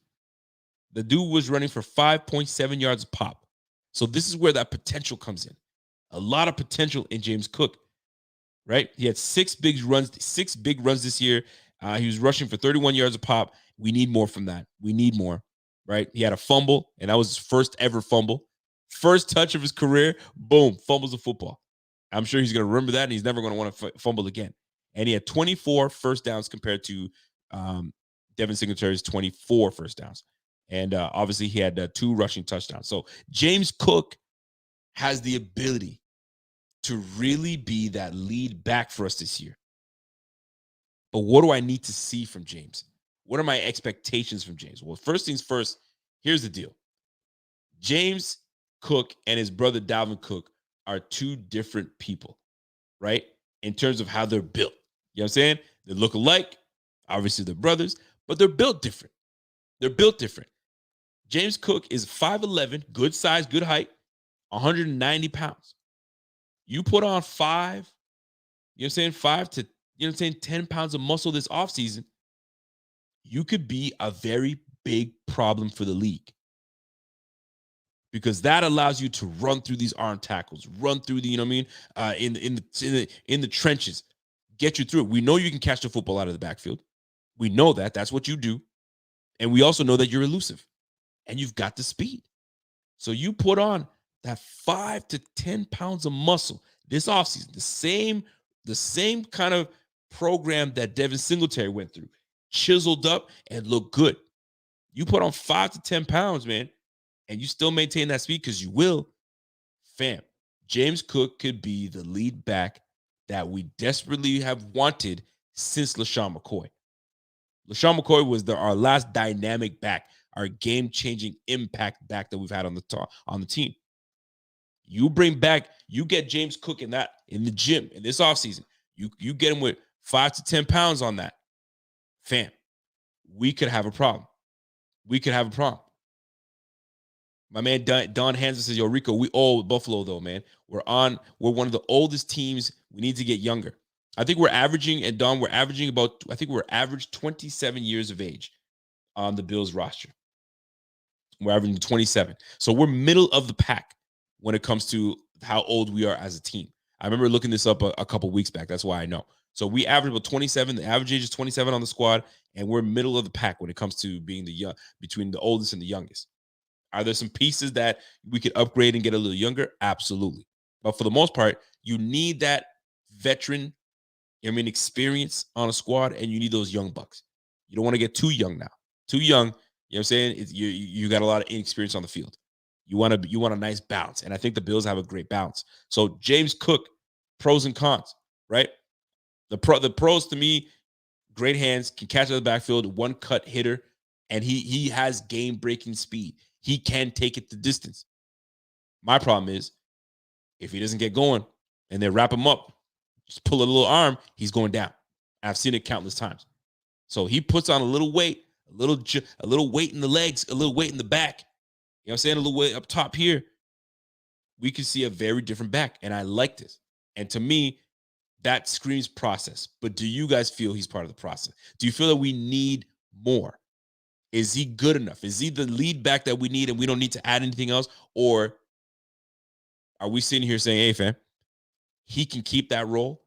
The dude was running for 5.7 yards a pop. So this is where that potential comes in. A lot of potential in James Cook, right? He had six big runs this year. He was rushing for 31 yards a pop. We need more from that. We need more, right? He had a fumble, and that was his first ever fumble. First touch of his career, boom, fumbles the football. I'm sure he's going to remember that, and he's never going to want to fumble again. And he had 24 first downs compared to Devin Singletary's 24 first downs. And obviously, he had 2 rushing touchdowns. So James Cook has the ability to really be that lead back for us this year. But what do I need to see from James? What are my expectations from James? Well, first things first, here's the deal. James Cook and his brother Dalvin Cook are 2 different people, right? In terms of how they're built. You know what I'm saying? They look alike. Obviously, they're brothers, but they're built different. They're built different. James Cook is 5'11", good size, good height, 190 pounds. You put on 5 to 10 pounds of muscle this offseason, you could be a very big problem for the league. Because that allows you to run through these arm tackles, run through the, in the trenches, get you through it. We know you can catch the football out of the backfield. We know that. That's what you do. And we also know that you're elusive and you've got the speed. So you put on that 5 to 10 pounds of muscle this offseason, the same kind of program that Devin Singletary went through, chiseled up and looked good. You put on 5 to 10 pounds, man, and you still maintain that speed, because you will, fam. James Cook could be the lead back that we desperately have wanted since LaShawn McCoy. LaShawn McCoy was our last dynamic back, our game-changing impact back that we've had on the team. You get James Cook in the gym in this offseason. You get him with 5 to 10 pounds on that, fam. We could have a problem. My man Don Hansen says, yo, Rico, we old Buffalo, though, man. We're one of the oldest teams. We need to get younger. I think we're averaging 27 years of age on the Bills roster. We're averaging 27. So we're middle of the pack when it comes to how old we are as a team. I remember looking this up a couple weeks back. That's why I know. So we average about 27. The average age is 27 on the squad, and we're middle of the pack when it comes to being between the oldest and the youngest. Are there some pieces that we could upgrade and get a little younger? Absolutely. But for the most part, you need that veteran, experience on a squad, and you need those young bucks. You don't want to get too young now. Too young, you know what I'm saying? You got a lot of inexperience on the field. You want a nice balance, and I think the Bills have a great balance. So James Cook, pros and cons, right? The pros to me, great hands, can catch out of the backfield, one cut hitter, and he has game-breaking speed. He can take it the distance. My problem is if he doesn't get going and they wrap him up, just pull a little arm, he's going down. I've seen it countless times. So he puts on a little weight, a little weight in the legs, a little weight in the back. You know what I'm saying? A little weight up top here. We can see a very different back, and I like this. And to me, that screams process. But do you guys feel he's part of the process? Do you feel that we need more? Is he good enough? Is he the lead back that we need and we don't need to add anything else? Or are we sitting here saying, hey, fam, he can keep that role.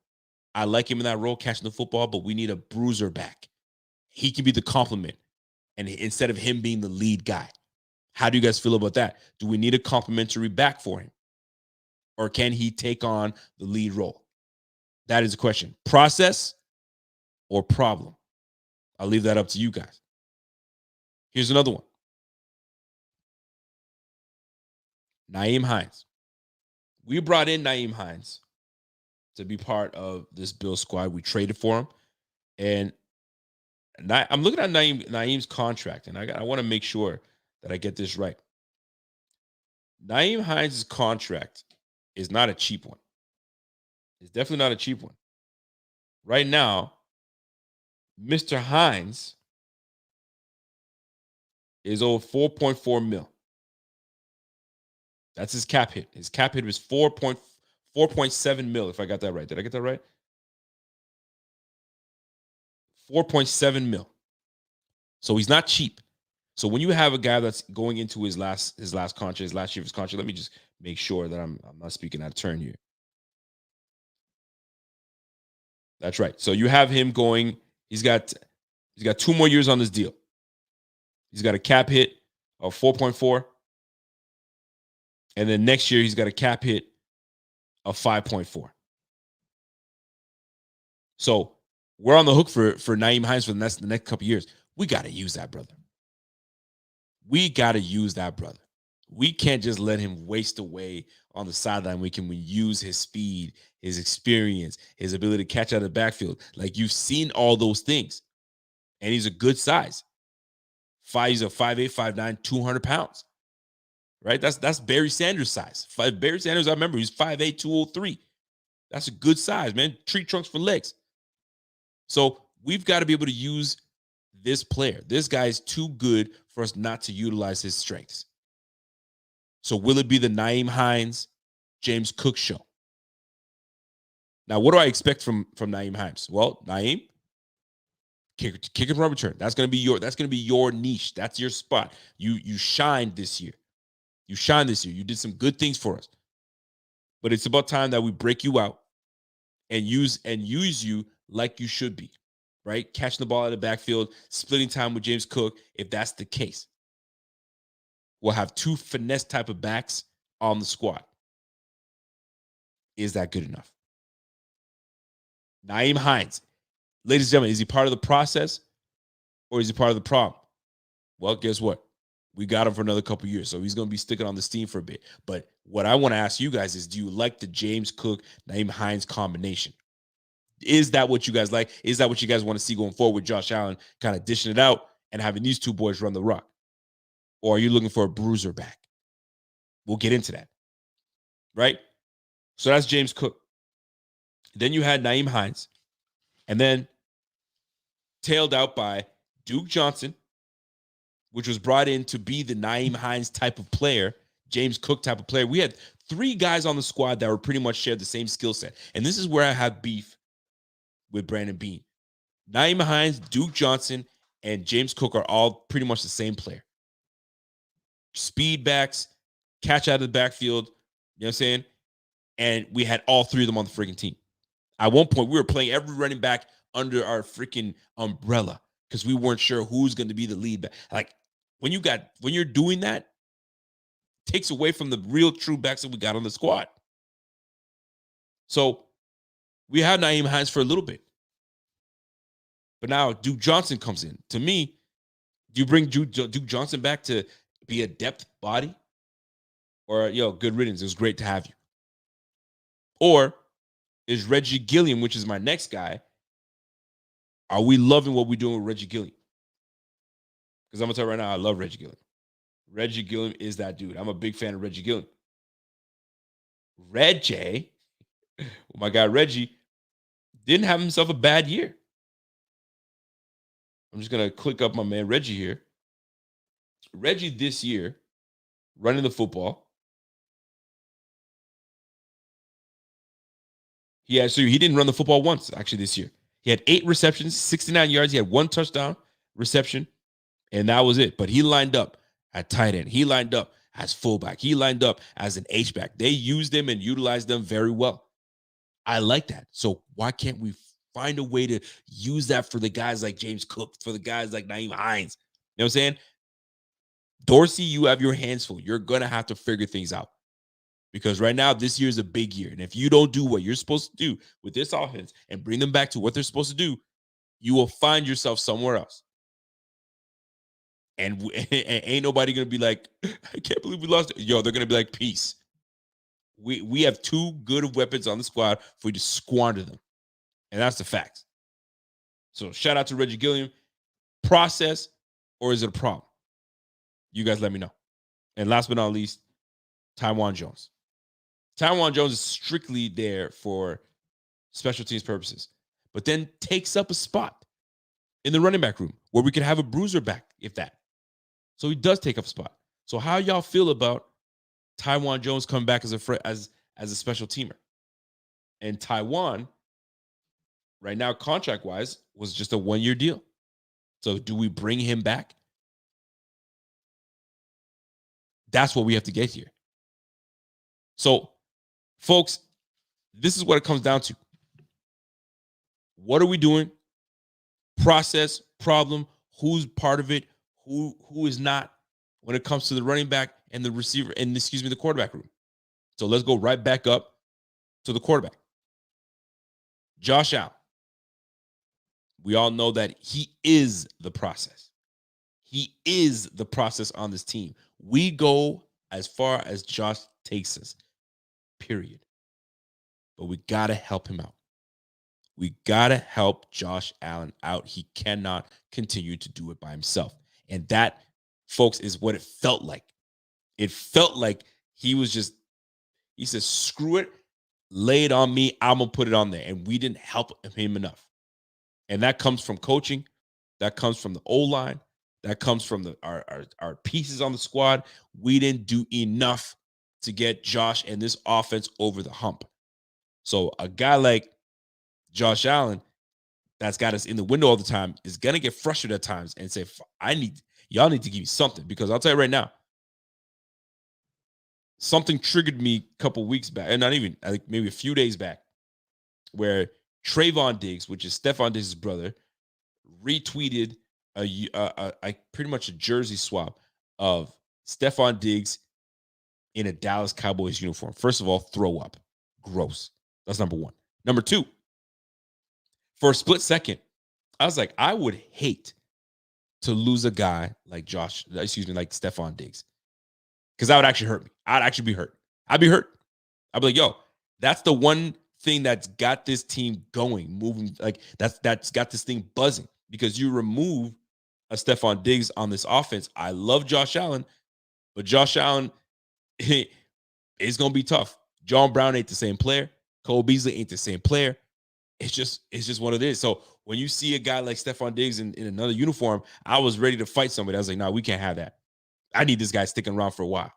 I like him in that role, catching the football, but we need a bruiser back. He can be the complement, and instead of him being the lead guy. How do you guys feel about that? Do we need a complementary back for him? Or can he take on the lead role? That is the question. Process or problem? I'll leave that up to you guys. Here's another one. Nyheim Hines. We brought in Nyheim Hines to be part of this Bills squad. We traded for him. And I'm looking at Nyheim's contract, and I want to make sure that I get this right. Nyheim Hines' contract is not a cheap one. It's definitely not a cheap one. Right now, Mr. Hines is over 4.4 mil. That's his cap hit. His cap hit was 4.7 mil, if I got that right. Did I get that right? 4.7 mil. So he's not cheap. So when you have a guy that's going into his last contract, his last year of his contract, let me just make sure that I'm not speaking out of turn here. That's right. So you have him going. He's got 2 more years on this deal. He's got a cap hit of 4.4. And then next year, he's got a cap hit of 5.4. So we're on the hook for Nyheim Hines for the next couple of years. We got to use that brother. We got to use that brother. We can't just let him waste away on the sideline. We use his speed, his experience, his ability to catch out of the backfield. Like, you've seen all those things. And he's a good size. He's a 5'8", 5'9", 200 pounds. Right? That's Barry Sanders' size. Barry Sanders, I remember, he's 5'8", 203. That's a good size, man. Tree trunks for legs. So we've got to be able to use this player. This guy is too good for us not to utilize his strengths. So will it be the Nyheim Hines, James Cook show? Now, what do I expect from Nyheim Hines? Well, Nyheim, kick and run return. That's gonna be your niche. That's your spot. You shined this year. You did some good things for us. But it's about time that we break you out and use you like you should be. Right? Catching the ball out of the backfield, splitting time with James Cook, if that's the case. We'll have 2 finesse type of backs on the squad. Is that good enough? Nyheim Hines. Ladies and gentlemen, is he part of the process or is he part of the problem? Well, guess what? We got him for another couple years, so he's going to be sticking on this team for a bit. But what I want to ask you guys is, do you like the James Cook, Nyheim Hines combination? Is that what you guys like? Is that what you guys want to see going forward with Josh Allen kind of dishing it out and having these 2 boys run the rock? Or are you looking for a bruiser back? We'll get into that. Right? So that's James Cook. Then you had Nyheim Hines. And then tailed out by Duke Johnson, which was brought in to be the Nyheim Hines type of player, James Cook type of player. We had 3 guys on the squad that were pretty much shared the same skill set. And this is where I have beef with Brandon Beane. Nyheim Hines, Duke Johnson, and James Cook are all pretty much the same player. Speed backs, catch out of the backfield, you know what I'm saying? And we had all 3 of them on the freaking team. At one point, we were playing every running back under our freaking umbrella because we weren't sure who's going to be the lead back. Like, when you're doing that, it takes away from the real true backs that we got on the squad. So we had Nyheim Hines for a little bit. But now Duke Johnson comes in. To me, do you bring Duke Johnson back to be a depth body? Or, good riddance. It was great to have you. Or is Reggie Gilliam, which is my next guy, Are we loving what we're doing with Reggie Gilliam? Because I'm going to tell you right now, I love Reggie Gilliam. Reggie Gilliam is that dude. I'm a big fan of Reggie Gilliam. Reggie, my guy Reggie, didn't have himself a bad year. I'm just going to click up my man Reggie here. Reggie this year, running the football, he didn't run the football once, actually, this year. He had 8 receptions, 69 yards. He had 1 touchdown reception, and that was it. But he lined up at tight end. He lined up as fullback. He lined up as an H-back. They used him and utilized them very well. I like that. So why can't we find a way to use that for the guys like James Cook, for the guys like Nyheim Hines? You know what I'm saying? Dorsey, you have your hands full. You're going to have to figure things out. Because right now, this year is a big year. And if you don't do what you're supposed to do with this offense and bring them back to what they're supposed to do, you will find yourself somewhere else. And ain't nobody going to be like, I can't believe we lost. Yo, they're going to be like, peace. We have 2 good weapons on the squad for you to squander them. And that's the fact. So shout out to Reggie Gilliam. Process, or is it a problem? You guys let me know. And last but not least, Taiwan Jones. Taiwan Jones is strictly there for special teams purposes, but then takes up a spot in the running back room where we could have a bruiser back, if that. So he does take up a spot. So how y'all feel about Taiwan Jones coming back as a special teamer? And Taiwan, right now, contract-wise, was just a 1-year deal. So do we bring him back? That's what we have to get here. So, folks, this is what it comes down to. What are we doing? Process, problem, who's part of it, who is not when it comes to the running back and the receiver, and the quarterback room. So let's go right back up to the quarterback. Josh Allen. We all know that he is the process. He is the process on this team. We go as far as Josh takes us, period. But we got to help him out. We got to help Josh Allen out. He cannot continue to do it by himself. And that, folks, is what it felt like. It felt like he said, screw it, lay it on me, I'm going to put it on there. And we didn't help him enough. And that comes from coaching. That comes from the O-line. That comes from our pieces on the squad. We didn't do enough to get Josh and this offense over the hump. So a guy like Josh Allen that's got us in the window all the time is going to get frustrated at times and say, y'all need to give me something. Because I'll tell you right now, something triggered me a couple weeks back, and not even, I think maybe a few days back, where Trayvon Diggs, which is Stephon Diggs' brother, retweeted pretty much a jersey swap of Stephon Diggs in a Dallas Cowboys uniform. First of all, throw up. Gross. That's number one. Number two, for a split second, I was like, I would hate to lose a guy like Stephon Diggs. Because that would actually hurt me. I'd actually be hurt. I'd be hurt. I'd be like, yo, that's the one thing that's got this team going, moving, like that's got this thing buzzing. Because you remove a Stephon Diggs on this offense. I love Josh Allen, but Josh Allen is going to be tough. John Brown ain't the same player. Cole Beasley ain't the same player. It's just what it is. So when you see a guy like Stephon Diggs in another uniform, I was ready to fight somebody. I was like, no, we can't have that. I need this guy sticking around for a while.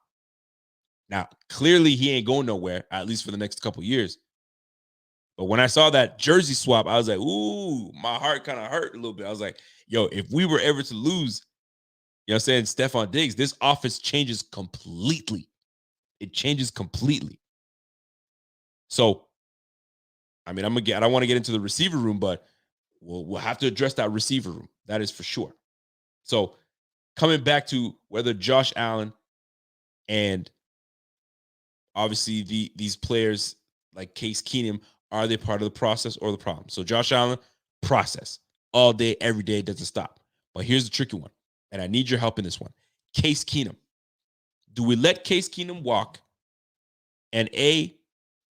Now, clearly he ain't going nowhere, at least for the next couple of years. But when I saw that jersey swap, I was like, ooh, my heart kind of hurt a little bit. I was like, yo, if we were ever to lose, you know what I'm saying, Stephon Diggs, this offense changes completely. It changes completely. So, I mean, I don't want to get into the receiver room, but we'll have to address that receiver room. That is for sure. So, coming back to whether Josh Allen and obviously these players like Case Keenum, are they part of the process or the problem? So Josh Allen, process. All day, every day, doesn't stop. But here's the tricky one, and I need your help in this one. Case Keenum. Do we let Case Keenum walk and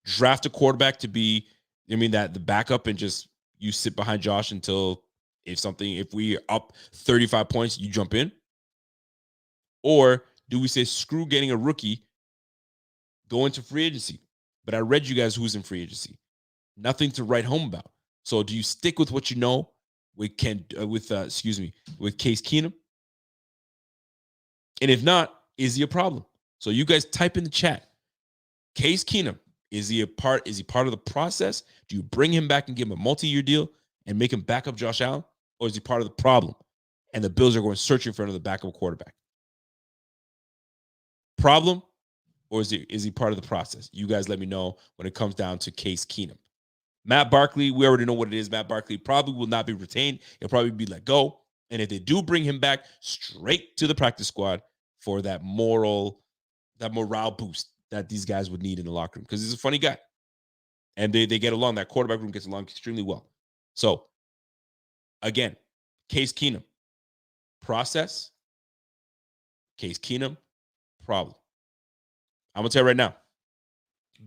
draft a quarterback to be, that the backup and just you sit behind Josh until If we are up 35 points, you jump in? Or do we say, screw getting a rookie, go into free agency? But I read you guys who's in free agency. Nothing to write home about. So do you stick with what you know with Case Keenum? And if not, is he a problem? So you guys type in the chat. Case Keenum, is he part of the process? Do you bring him back and give him a multi-year deal and make him back up Josh Allen? Or is he part of the problem? And the Bills are going searching for another backup quarterback. Problem? Or is he part of the process? You guys let me know when it comes down to Case Keenum. Matt Barkley, we already know what it is. Matt Barkley probably will not be retained. He'll probably be let go. And if they do bring him back, straight to the practice squad for that morale boost that these guys would need in the locker room, because he's a funny guy. And they get along. That quarterback room gets along extremely well. So, again, Case Keenum, process. Case Keenum, problem. I'm going to tell you right now,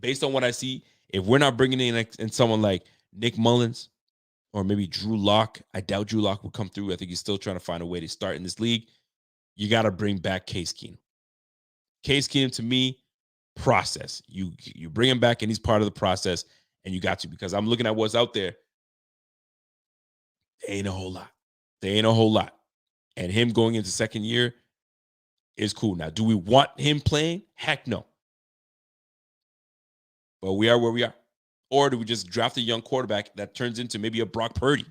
based on what I see, if we're not bringing in someone like Nick Mullins or maybe Drew Lock, I doubt Drew Lock will come through. I think he's still trying to find a way to start in this league. You got to bring back Case Keenum. Case Keenum, to me, process. You bring him back and he's part of the process, and you got to, because I'm looking at what's out there. There ain't a whole lot. And him going into second year is cool. Now, do we want him playing? Heck no. But we are where we are. Or do we just draft a young quarterback that turns into maybe a Brock Purdy,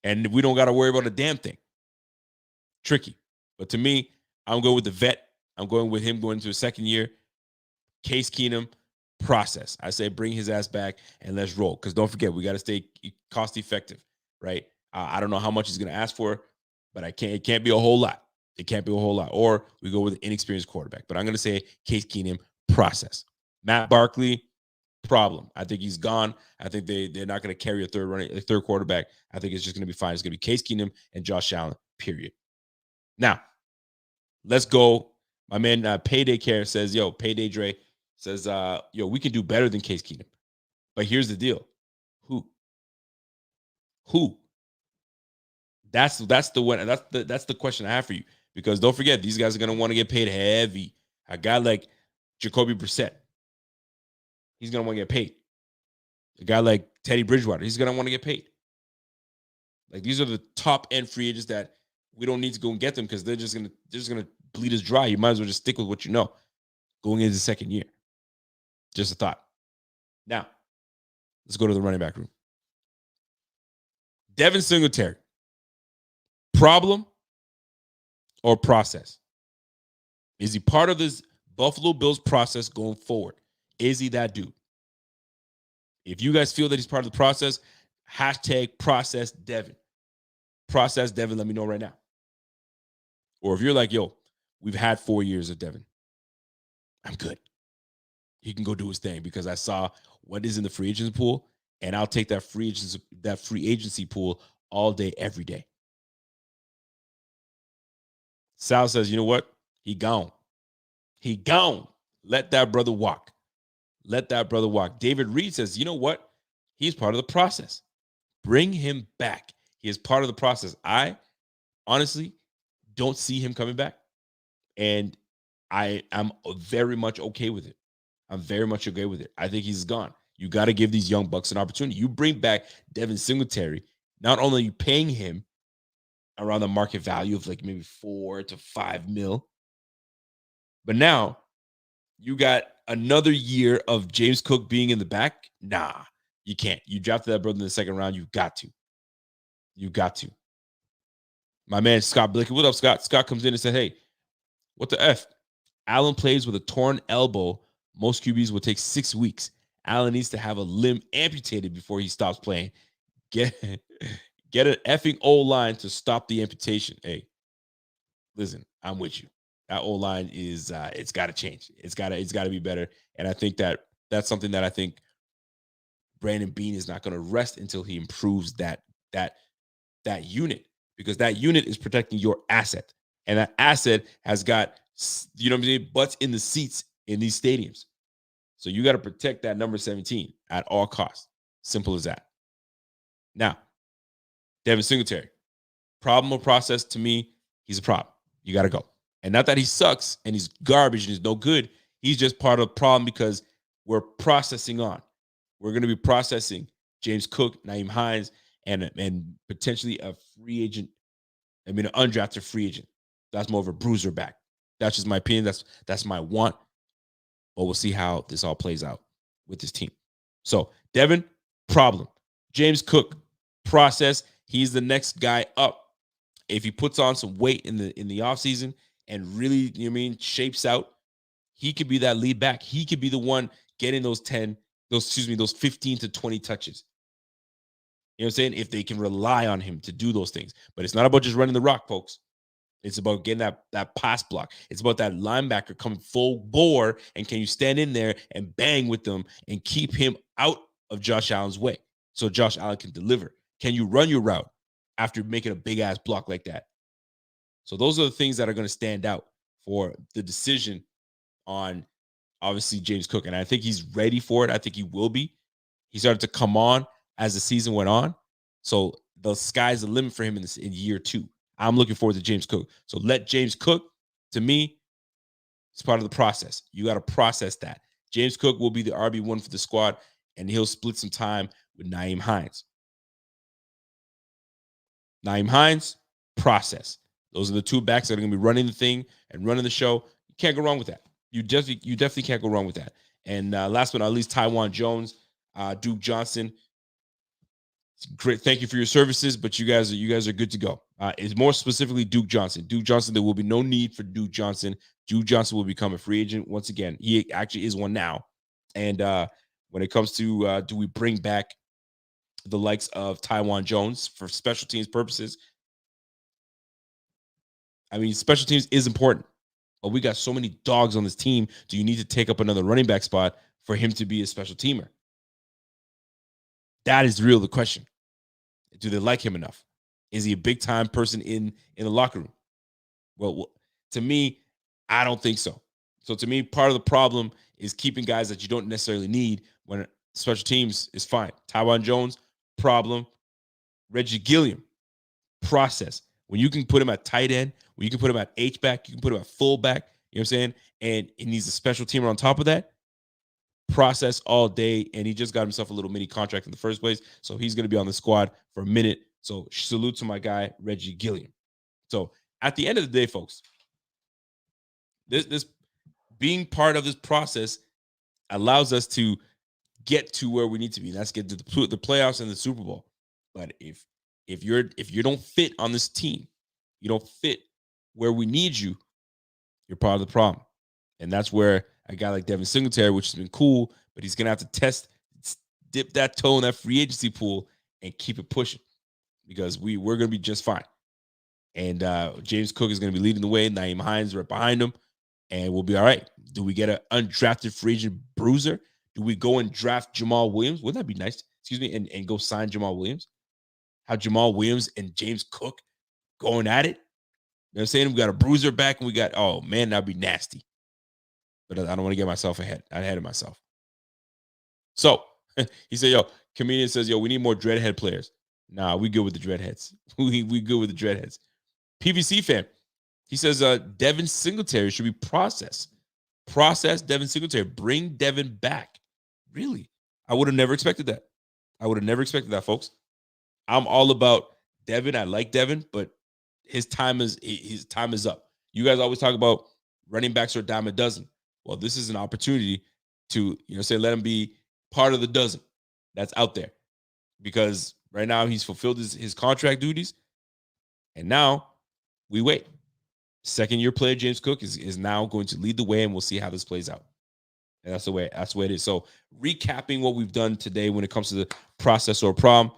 and we don't got to worry about a damn thing? Tricky. But to me, I'm going with the vet. I'm going with him going into his second year. Case Keenum, process. I say bring his ass back and let's roll. Because don't forget, we got to stay cost effective, right? I don't know how much he's going to ask for, but it can't be a whole lot. It can't be a whole lot. Or we go with an inexperienced quarterback. But I'm going to say Case Keenum, process. Matt Barkley, problem. I think he's gone. I think they're not going to carry a third quarterback. I think it's just going to be fine. It's going to be Case Keenum and Josh Allen, period. Now, let's go. My man Payday Care says, yo, Payday Dre says, we can do better than Case Keenum. But here's the deal. Who? That's the one. That's the question I have for you. Because don't forget, these guys are going to want to get paid heavy. A guy like Jacoby Brissett, he's going to want to get paid. A guy like Teddy Bridgewater, he's going to want to get paid. Like, these are the top end free agents that we don't need to go and get them, because they're just gonna bleed us dry. You might as well just stick with what you know going into the second year. Just a thought. Now, let's go to the running back room. Devin Singletary, problem or process? Is he part of this Buffalo Bills process going forward? Is he that dude? If you guys feel that he's part of the process, hashtag process Devin. Process Devin, let me know right now. Or if you're like, yo, we've had 4 years of Devin, I'm good. He can go do his thing, because I saw what is in the free agency pool, and I'll take that free agency pool all day, every day. Sal says, you know what? He gone. Let that brother walk. David Reed says, you know what? He's part of the process. Bring him back. He is part of the process. I honestly don't see him coming back, and I'm very much okay with it. I think he's gone. You got to give these young bucks an opportunity. You bring back Devin Singletary. Not only are you paying him around the market value of like maybe 4 to 5 mil, but now you got another year of James Cook being in the back. Nah, you can't. You drafted that brother in the second round. You got to. My man, Scott Blickett. What up, Scott? Scott comes in and said, hey, what the F? Allen plays with a torn elbow. Most QBs will take 6 weeks. Allen needs to have a limb amputated before he stops playing. Get an effing O-line to stop the amputation. Hey, listen, I'm with you. That O-line is, it's got to change. It's got to be better. And I think that's something that I think Brandon Beane is not going to rest until he improves that unit. Because that unit is protecting your asset. And that asset has got, butts in the seats in these stadiums. So you got to protect that number 17 at all costs. Simple as that. Now, Devin Singletary, problem or process to me, he's a problem. You got to go. And not that he sucks and he's garbage and he's no good. He's just part of the problem because we're processing on. We're going to be processing James Cook, Nyheim Hines, and potentially a free agent. I mean, an undrafted free agent. That's more of a bruiser back. That's just my opinion. That's my want. But we'll see how this all plays out with this team. So Devin, problem. James Cook, process. He's the next guy up. If he puts on some weight in the offseason and really, shapes out, he could be that lead back. He could be the one getting those 15 to 20 touches. You know what I'm saying? If they can rely on him to do those things. But it's not about just running the rock, folks. It's about getting that pass block. It's about that linebacker coming full bore, and can you stand in there and bang with them and keep him out of Josh Allen's way so Josh Allen can deliver? Can you run your route after making a big-ass block like that? So those are the things that are going to stand out for the decision on, obviously, James Cook. And I think he's ready for it. I think he will be. He started to come on as the season went on. So the sky's the limit for him in year 2. I'm looking forward to James Cook. So let James Cook, to me, it's part of the process. You got to process that. James Cook will be the RB1 for the squad, and he'll split some time with Nyheim Hines. Nyheim Hines, process. Those are the two backs that are going to be running the thing and running the show. You can't go wrong with that. You definitely can't go wrong with that. And last but not least, Tywan Jones, Duke Johnson. Great, thank you for your services, but you guys are good to go. It's more specifically Duke Johnson. Duke Johnson, there will be no need for Duke Johnson. Duke Johnson will become a free agent once again. He actually is one now. And when it comes to do we bring back the likes of Tywan Jones for special teams purposes? I mean, special teams is important, but we got so many dogs on this team. Do you need to take up another running back spot for him to be a special teamer? That is the question. Do they like him enough? Is he a big-time person in the locker room? Well, to me, I don't think so. So to me, part of the problem is keeping guys that you don't necessarily need when special teams is fine. Tywan Jones, problem. Reggie Gilliam, process. When you can put him at tight end, when you can put him at H-back, you can put him at fullback, you know what I'm saying? And he's a special teamer on top of that. Process all day, and he just got himself a little mini contract in the first place, so he's going to be on the squad for a minute. So salute to my guy Reggie Gilliam. So at the end of the day, folks, this being part of this process allows us to get to where we need to be. That's get to the playoffs and the Super Bowl. But if you don't fit on this team, you don't fit where we need you, you're part of the problem. And that's where a guy like Devin Singletary, which has been cool, but he's going to have to dip that toe in that free agency pool and keep it pushing, because we're going to be just fine. And James Cook is going to be leading the way. Nyheim Hines right behind him, and we'll be all right. Do we get an undrafted free agent bruiser? Do we go and draft Jamal Williams? Wouldn't that be nice? And go sign Jamal Williams? How Jamal Williams and James Cook going at it? You know what I'm saying? We got a bruiser back, and we got, oh, man, that'd be nasty. But I don't want to get myself ahead of myself. So he said, comedian says, we need more dreadhead players. Nah, we good with the dreadheads. we good with the dreadheads. PVC fan, he says, Devin Singletary should be processed. Process Devin Singletary. Bring Devin back. Really? I would have never expected that. Folks. I'm all about Devin. I like Devin, but his time is up. You guys always talk about running backs are a dime a dozen. Well, this is an opportunity to, let him be part of the dozen that's out there, because right now he's fulfilled his contract duties, and now we wait. Second-year player James Cook is now going to lead the way, and we'll see how this plays out. And that's the way it is. So recapping what we've done today when it comes to the process or problem,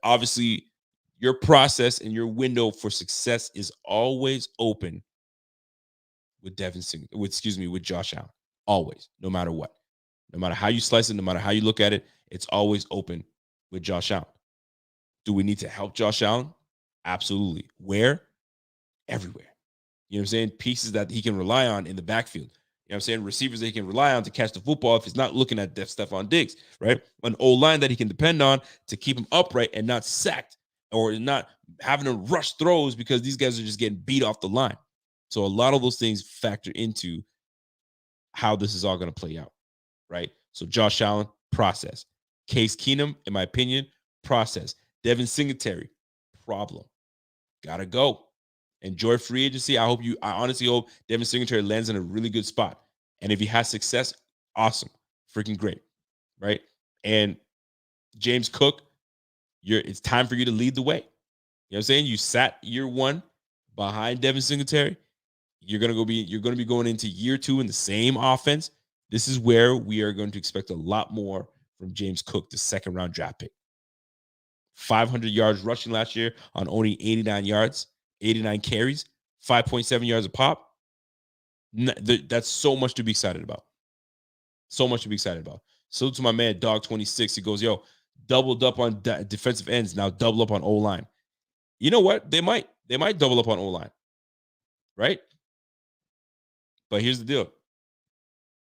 obviously your process and your window for success is always open with Josh Allen. Always, no matter what. No matter how you slice it, no matter how you look at it, it's always open with Josh Allen. Do we need to help Josh Allen? Absolutely. Where? Everywhere. You know what I'm saying? Pieces that he can rely on in the backfield. You know what I'm saying? Receivers that he can rely on to catch the football if he's not looking at Stephon Diggs, right? An O-line that he can depend on to keep him upright and not sacked or not having to rush throws because these guys are just getting beat off the line. So a lot of those things factor into how this is all going to play out, right? So Josh Allen, process. Case Keenum, in my opinion, process. Devin Singletary, problem. Gotta go. Enjoy free agency. I honestly hope Devin Singletary lands in a really good spot. And if he has success, awesome. Freaking great. Right? And James Cook, it's time for you to lead the way. You know what I'm saying? You sat year one behind Devin Singletary. You're gonna be going into year two in the same offense. This is where we are going to expect a lot more from James Cook, the second round draft pick. 500 yards rushing last year on only 89 yards, 89 carries, 5.7 yards a pop. That's so much to be excited about. So much to be excited about. So to my man, Dog 26, he goes, yo, doubled up on defensive ends, now double up on O-line. You know what? They might double up on O-line, right? But here's the deal.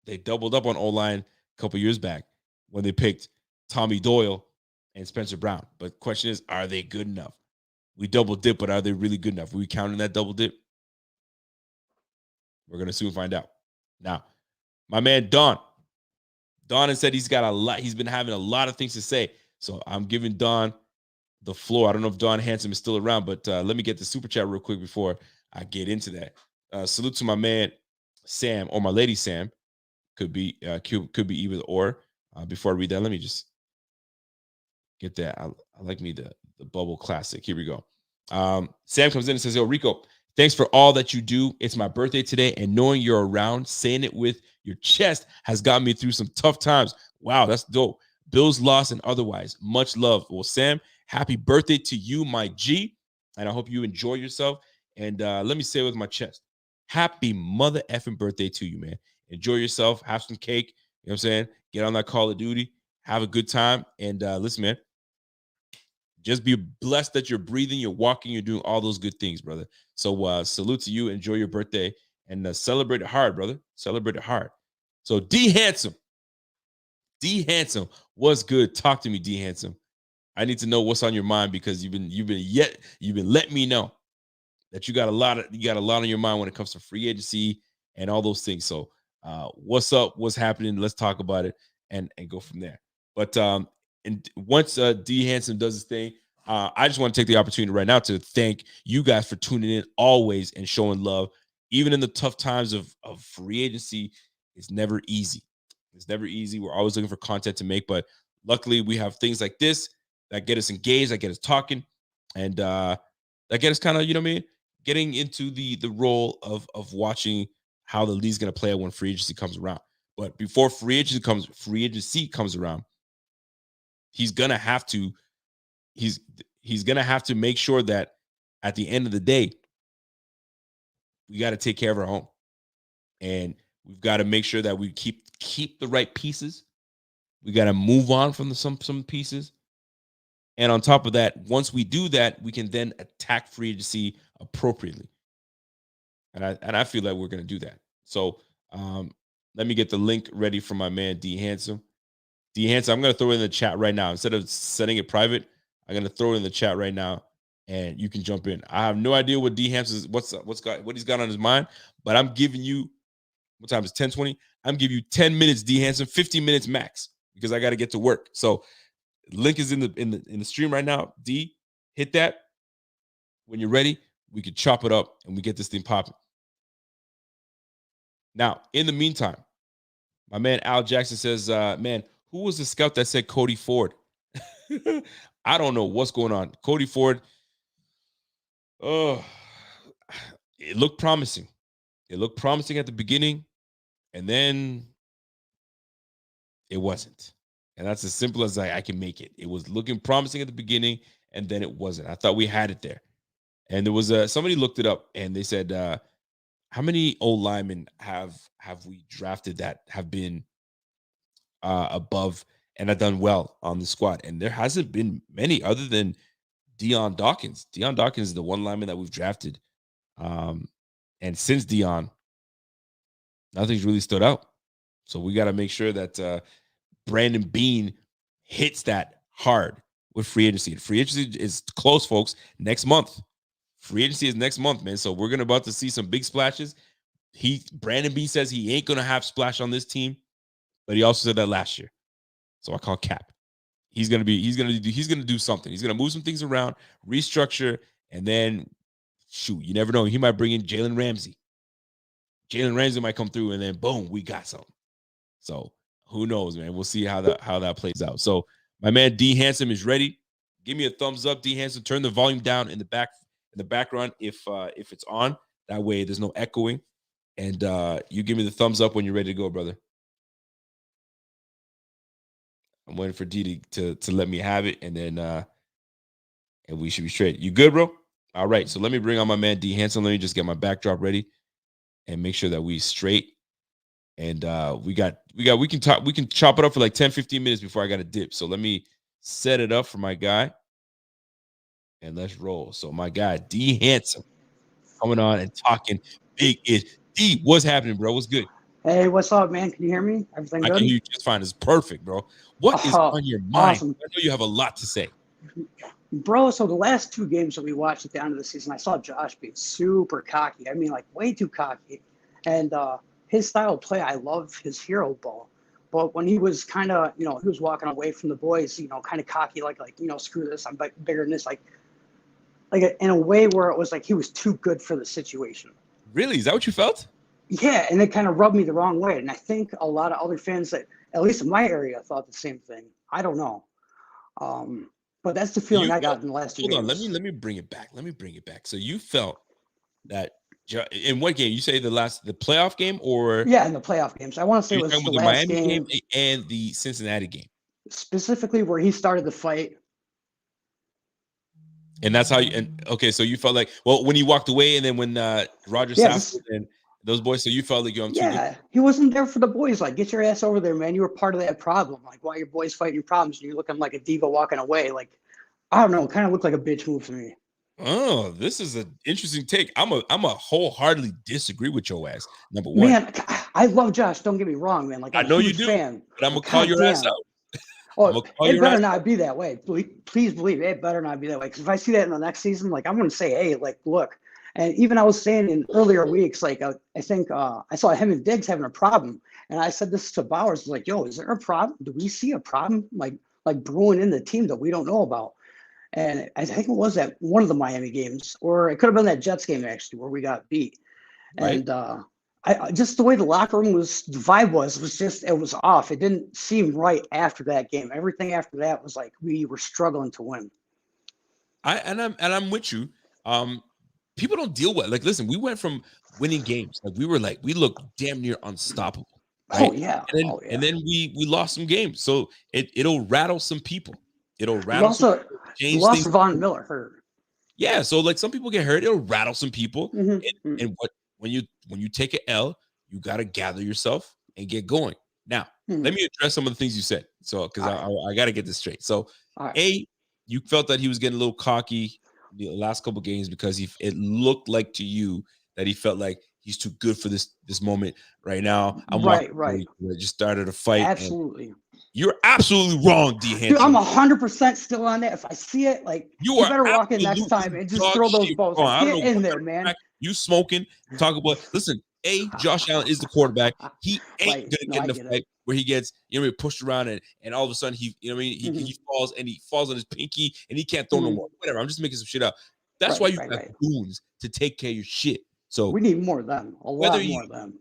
They doubled up on O-line a couple years back when they picked Tommy Doyle and Spencer Brown. But the question is, are they good enough? We double dip, but are they really good enough? Are we counting that double dip? We're going to soon find out. Now, my man Don has said he's got a lot. He's been having a lot of things to say. So I'm giving Don the floor. I don't know if Don Handsome is still around, but let me get the super chat real quick before I get into that. Salute to my man Sam, or my lady Sam. Could be either or. Before I read that, let me just get that. I like me the bubble classic. Here we go. Sam comes in and says, yo, Rico, thanks for all that you do. It's my birthday today, and knowing you're around, saying it with your chest has gotten me through some tough times. Wow, that's dope. Bills lost and otherwise. Much love. Well, Sam, happy birthday to you, my G, and I hope you enjoy yourself. And let me say it with my chest. Happy mother effing birthday to you, man. Enjoy yourself. Have some cake. You know what I'm saying? Get on that Call of Duty. Have a good time. And listen, man, just be blessed that you're breathing, you're walking, you're doing all those good things, brother. So salute to you. Enjoy your birthday and celebrate it hard, brother. Celebrate it hard. So D Handsome, what's good? Talk to me, D Handsome. I need to know what's on your mind because you've been letting me know that you got a lot on your mind when it comes to free agency and all those things. So what's up? What's happening? Let's talk about it and go from there. But and once D Handsome does his thing, I just want to take the opportunity right now to thank you guys for tuning in always and showing love, even in the tough times of free agency. It's never easy. It's never easy. We're always looking for content to make, but luckily we have things like this that get us engaged, that get us talking, and that get us kind of, you know what I mean, getting into the role of watching how the league's going to play out when free agency comes around. But before free agency comes around, he's going to have to make sure that at the end of the day, we got to take care of our home. And we've got to make sure that we keep the right pieces. We got to move on from some pieces. And on top of that, once we do that, we can then attack free agency appropriately. And I feel like we're going to do that. So let me get the link ready for my man D Handsome. D Handsome, I'm going to throw it in the chat right now. Instead of setting it private, I'm going to throw it in the chat right now, and you can jump in. I have no idea what D Handsome what he's got on his mind, but I'm giving you, what time is 10:20? I'm giving you 10 minutes, D Handsome, 15 minutes max, because I got to get to work. So link is in the stream right now. D, hit that. When you're ready, we can chop it up and we get this thing popping. Now, in the meantime, my man Al Jackson says, man, who was the scout that said Cody Ford? I don't know what's going on. Cody Ford, it looked promising. It looked promising at the beginning, and then it wasn't. And that's as simple as I can make it. It was looking promising at the beginning, and then it wasn't. I thought we had it there. And there was somebody looked it up, and they said, how many old linemen have we drafted that have been above and have done well on the squad? And there hasn't been many other than Deion Dawkins. Deion Dawkins is the one lineman that we've drafted. And since Deion, nothing's really stood out. So we got to make sure that Brandon Beane hits that hard with free agency. Free agency is close, folks. Next month. Free agency is next month, man. So we're about to see some big splashes. Brandon B says he ain't gonna have splash on this team, but he also said that last year. So I call cap. He's gonna do something. He's gonna move some things around, restructure, and then shoot, you never know. He might bring in Jalen Ramsey. Jalen Ramsey might come through, and then boom, we got something. So who knows, man? We'll see how that plays out. So my man D Handsome is ready. Give me a thumbs up, D Handsome. Turn the volume down in the background if it's on. That way there's no echoing. And you give me the thumbs up when you're ready to go, brother. I'm waiting for D to let me have it, and then and we should be straight. You good, bro? All right. So let me bring on my man D Hanson. Let me just get my backdrop ready and make sure that we straight. And we can chop it up for like 10, 15 minutes before I got to dip. So let me set it up for my guy. And let's roll. So my guy D Hanson coming on and talking big ish. D, what's happening, bro? What's good? Hey, what's up, man? Can you hear me? Everything good? I can hear you just fine. It's perfect, bro. What is on your mind? Awesome. I know you have a lot to say. Bro, so the last two games that we watched at the end of the season, I saw Josh being super cocky. I mean, like way too cocky. And his style of play, I love his hero ball. But when he was kind of, he was walking away from the boys, kind of cocky, like, screw this, I'm bigger than this, like in a way where it was like he was too good for the situation. Really? Is that what you felt? Yeah, and it kind of rubbed me the wrong way. And I think a lot of other fans that, at least in my area, thought the same thing. I don't know. But that's the feeling I got in the last 2 games. Hold on, let me bring it back. So you felt that in what game? You say the playoff game, or yeah, in the playoff games. I want to say it was the last Miami game and the Cincinnati game. Specifically where he started the fight. And that's how okay, so you felt like, well, when he walked away, and then when Roger Southwood and those boys, so you felt like I'm too good. He wasn't there for the boys. Like, get your ass over there, man. You were part of that problem. Like, why your boys fighting your problems and you're looking like a diva walking away? Like, I don't know, kind of looked like a bitch move to me. Oh, this is an interesting take. I'm a wholeheartedly disagree with your ass. Number one, man, I love Josh. Don't get me wrong, man. Like, I know you do, fan. but I'm gonna call your ass out. Oh, it better not be that way. Please believe it better not be that way. Because if I see that in the next season, like, I'm going to say, hey, like, look. And even I was saying in earlier weeks, like, I think I saw him and Diggs having a problem. And I said this to Bowers, like, yo, is there a problem? Do we see a problem like brewing in the team that we don't know about? And I think it was at one of the Miami games, or it could have been that Jets game, actually, where we got beat. Right. And I just the way the locker room was, the vibe was just, it was off. It didn't seem right after that game. Everything after that was like we were struggling to win. I'm with you. People don't deal with, like, listen, we went from winning games, like we looked damn near unstoppable. Right? Oh yeah. And then we lost some games. So it'll rattle some people. It'll rattle some people. You lost Von Miller hurt. Yeah, so like some people get hurt, it'll rattle some people. Mm-hmm. And when you take an L, you got to gather yourself and get going. Now, let me address some of the things you said. So, because I got to get this straight. So, you felt that he was getting a little cocky the last couple of games because it looked like to you that he felt like he's too good for this moment right now. Right. Just started a fight. Absolutely. You're absolutely wrong, D. Hanson. Dude, I'm 100% still on that. If I see it, like, you better walk in next time and just throw those balls. Get in there, man. You smoking, talk about, listen, Josh Allen is the quarterback. He ain't gonna get in a fight where he gets, pushed around and all of a sudden he falls and he falls on his pinky and he can't throw no more. Whatever. I'm just making some shit up. That's why you have goons to take care of your shit. So we need more of them. A lot more of them.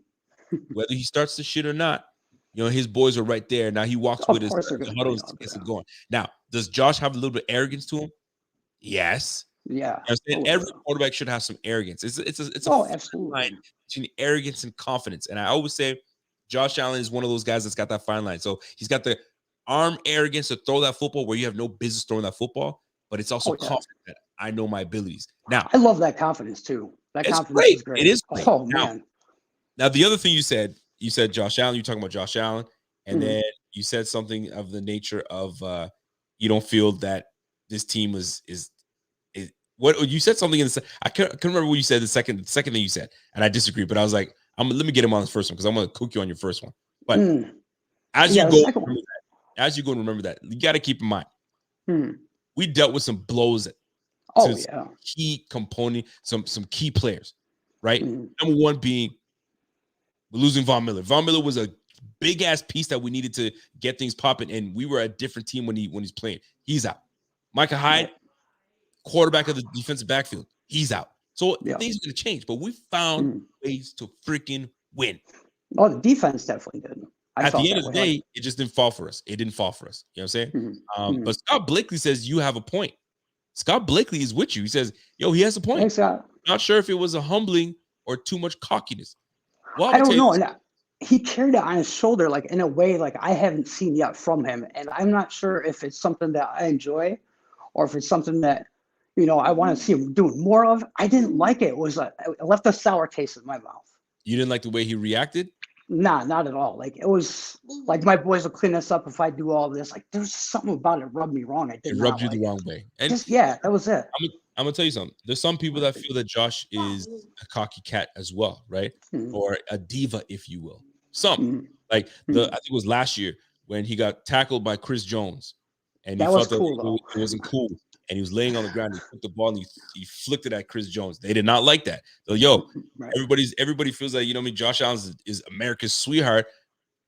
Whether he starts the shit or not, his boys are right there. Now he walks with his huddles to get it going. Now, does Josh have a little bit of arrogance to him? Yes. Yeah. Every quarterback should have some arrogance. It's a absolutely line between arrogance and confidence. And I always say Josh Allen is one of those guys that's got that fine line. So he's got the arm arrogance to throw that football where you have no business throwing that football, but it's also confident that I know my abilities. Now, I love that confidence too. That confidence is great. It is great. Oh, man. Now the other thing you said Josh Allen. You're talking about Josh Allen, and then you said something of the nature of you don't feel that this team is what you said something in the I can't remember what you said the second thing you said, and I disagree. But I was like, let me get him on the first one because I'm gonna cook you on your first one. But as you go and remember that, you got to keep in mind we dealt with some blows Oh, to yeah. key component, some key players, right? Mhm. Number one being losing Von Miller. Von Miller was a big ass piece that we needed to get things popping, and we were a different team when he's playing. He's out. Micah Hyde, quarterback of the defensive backfield, he's out. So things are going to change, but we found ways to freaking win. Oh, the defense definitely did. At the end of the day, it just didn't fall for us. It didn't fall for us. You know what I'm saying? But Scott Blakely says you have a point. Scott Blakely is with you. He says, yo, he has a point. Thanks, Scott. Not sure if it was a humbling or too much cockiness. Well, I don't know. And he carried it on his shoulder, like in a way like I haven't seen yet from him. And I'm not sure if it's something that I enjoy or if it's something that, I want to see him doing more of. I didn't like it. It was it left a sour taste in my mouth. You didn't like the way he reacted? Nah, not at all. Like it was like my boys will clean us up if I do all this. Like there's something about it rubbed me wrong. It rubbed you the wrong way. And that was it. I'm gonna tell you something. There's some people that feel that Josh is a cocky cat as well, right? Or a diva, if you will. Some I think it was last year when he got tackled by Chris Jones, and he felt that it wasn't cool. And he was laying on the ground. He took the ball and he flicked it at Chris Jones. They did not like that. So, everybody feels like, Josh Allen is America's sweetheart.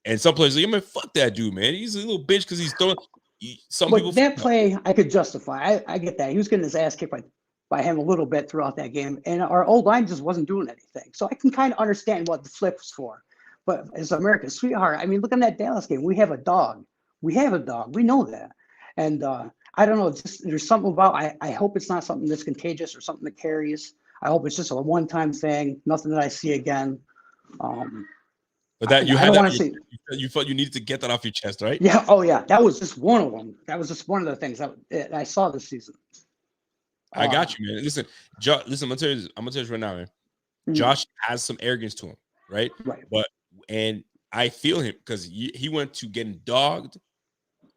And some players are like, man, fuck that dude, man. He's a little bitch because he's throwing. That play I could justify. I get that. He was getting his ass kicked by him a little bit throughout that game. And our old line just wasn't doing anything. So I can kind of understand what the flip was for. But as America's sweetheart, I mean, look at that Dallas game. We have a dog. We know that. And I don't know. There's something about. I hope it's not something that's contagious or something that carries. I hope it's just a one-time thing. Nothing that I see again. But that you felt you needed to get that off your chest, right? Yeah. Oh, yeah. That was just one of them. That was just one of the things that I saw this season. I got you, man. Listen, I'm gonna tell you this right now, man. Josh has some arrogance to him, right? Right. And I feel him because he went to getting dogged,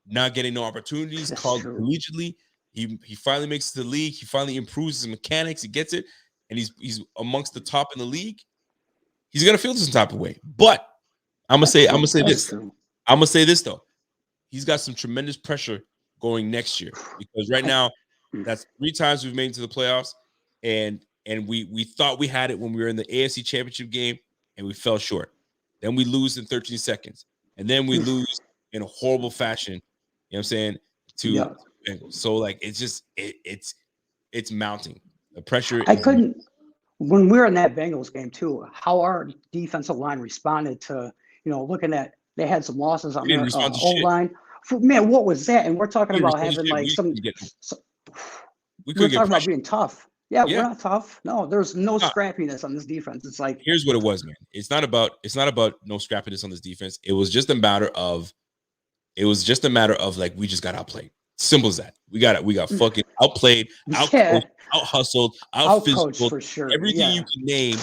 not getting no opportunities, called collegiately. He finally makes it to the league. He finally improves his mechanics. He gets it, and he's amongst the top in the league. He's gonna feel some type of way. But I'm gonna say this. I'm gonna say this though. He's got some tremendous pressure going next year because right now that's 3 times we've made it to the playoffs, and we thought we had it when we were in the AFC Championship game, and we fell short. Then we lose in 13 seconds, and then we lose in a horrible fashion. You know what I'm saying? To Bengals. So like it's just it's mounting. The pressure. When we were in that Bengals game too, how our defensive line responded to, looking at they had some losses on their O-line. Man, what was that? And we're talking about having like we're talking about being tough. Yeah, we're not tough. No, there's no scrappiness on this defense. It's like here's what it was, man. It's not about no scrappiness on this defense. It was just a matter of like we just got outplayed. Simple as that. We got fucking outplayed, out hustled, out physical, for sure. Everything you can name.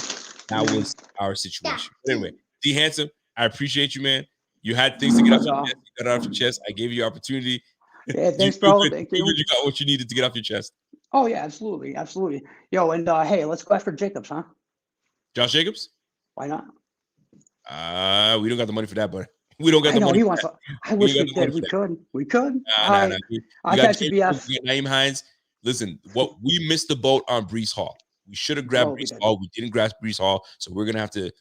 That was our situation. But anyway, D Handsome, I appreciate you, man. You had things to get off your chest. You got it off your chest. I gave you opportunity. Yeah, thanks, bro. Thank you. You got what you needed to get off your chest. Oh yeah, absolutely. Yo, and hey, let's go after Jacobs, huh? Josh Jacobs? Why not? We don't got the money for that, but we don't got the money. He wants. I wish we did. We could. Nah. I got you, BS. Naeem Hines. Listen, what we missed the boat on Breece Hall. We should have grabbed Breece Hall. We didn't grab Breece Hall, so we're gonna have to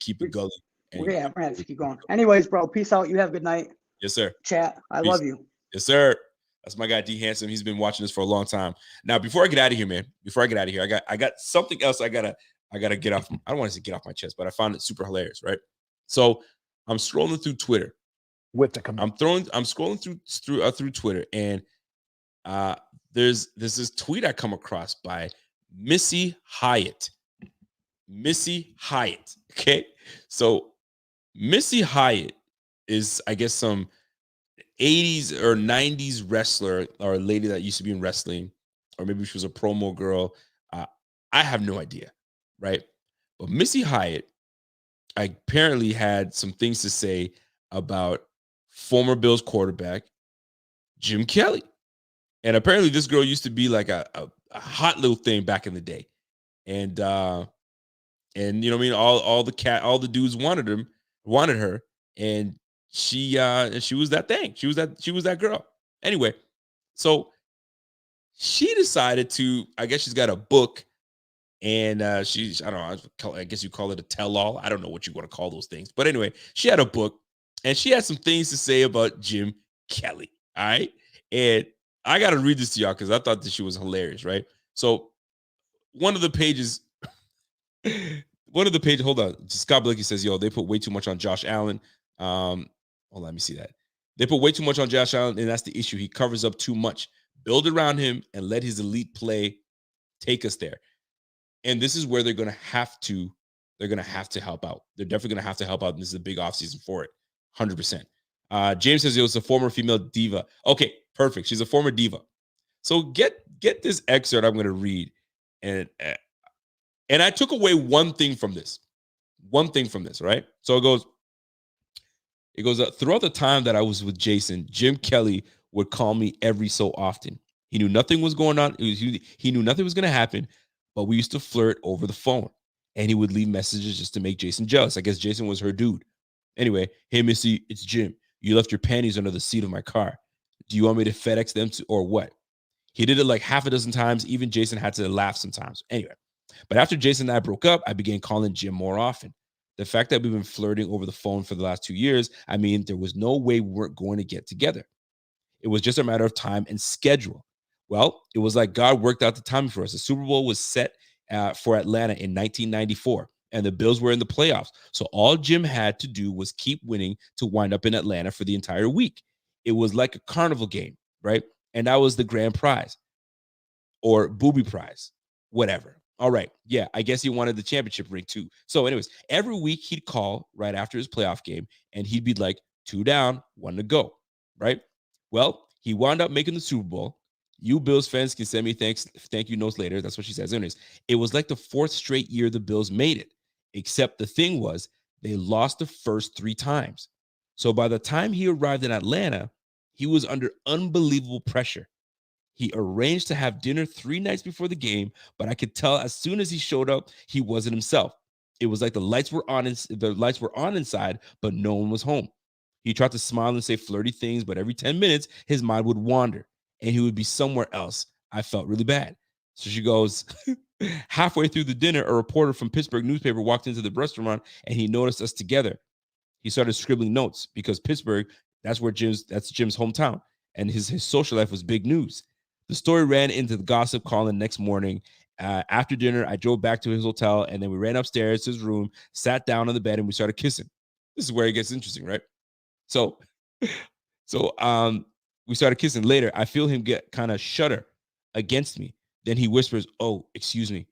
keep it going. We're gonna have to keep going. Anyways, bro, peace out. You have a good night. Yes, sir. Chat. I love you. Yes, sir. That's my guy D Handsome. He's been watching this for a long time. Now, before I get out of here, man, I got something else I gotta get off. I don't want to say get off my chest, but I found it super hilarious, right? So I'm scrolling through Twitter. I'm scrolling through Twitter, and there's this tweet I come across by Missy Hyatt. Okay, so Missy Hyatt is, I guess, some 80s or 90s wrestler or a lady that used to be in wrestling, or maybe she was a promo girl. I have no idea, right? But Missy Hyatt apparently had some things to say about former Bills quarterback Jim Kelly. And apparently this girl used to be like a hot little thing back in the day. And you know what I mean? All the dudes wanted her. And she was that thing. She was that girl. Anyway, so she decided to, I guess she's got a book, and she's, I don't know, I guess you call it a tell-all. I don't know what you want to call those things. But anyway, she had a book, and she had some things to say about Jim Kelly. All right. And I got to read this to y'all because I thought that she was hilarious, right? So one of the pages, hold on. Scott Blicky says, yo, they put way too much on Josh Allen. Hold on, let me see that. They put way too much on Josh Allen, and that's the issue. He covers up too much. Build around him and let his elite play take us there. And this is where they're going to have to help out. They're definitely going to have to help out. And this is a big offseason for it. 100%. James says it was a former female diva. Okay, perfect. She's a former diva. So get this excerpt I'm going to read. And I took away one thing from this. Right? So it goes, throughout the time that I was with Jason, Jim Kelly would call me every so often. He knew nothing was going on. He knew nothing was going to happen, but we used to flirt over the phone, and he would leave messages just to make Jason jealous. I guess Jason was her dude. Anyway, hey, Missy, it's Jim. You left your panties under the seat of my car. Do you want me to FedEx them or what? He did it like half a dozen times. Even Jason had to laugh sometimes. Anyway, but after Jason and I broke up, I began calling Jim more often. The fact that we've been flirting over the phone for the last 2 years, I mean, there was no way we weren't going to get together. It was just a matter of time and schedule. Well, it was like God worked out the timing for us. The Super Bowl was set for Atlanta in 1994, and the Bills were in the playoffs. So all Jim had to do was keep winning to wind up in Atlanta for the entire week. It was like a carnival game, right? And that was the grand prize or booby prize, whatever. All right. Yeah, I guess he wanted the championship ring too. So anyways, every week he'd call right after his playoff game, and he'd be like, 2 down, 1 to go, right? Well, he wound up making the Super Bowl. You Bills fans can send me thank you notes later. That's what she says. Anyways, it was like the 4th straight year the Bills made it, except the thing was they lost the first 3 times. So by the time he arrived in Atlanta, he was under unbelievable pressure. He arranged to have dinner 3 nights before the game, but I could tell as soon as he showed up, he wasn't himself. It was like the lights were on inside, but no one was home. He tried to smile and say flirty things, but every 10 minutes, his mind would wander, and he would be somewhere else. I felt really bad. So she goes, halfway through the dinner, a reporter from Pittsburgh newspaper walked into the restaurant, and he noticed us together. He started scribbling notes because Pittsburgh, that's Jim's hometown, and his social life was big news. The story ran into the gossip column next morning. After dinner, I drove back to his hotel, and then we ran upstairs to his room, sat down on the bed, and we started kissing. This is where it gets interesting, right? So we started kissing. Later, I feel him get kind of shudder against me. Then he whispers, "Oh, excuse me."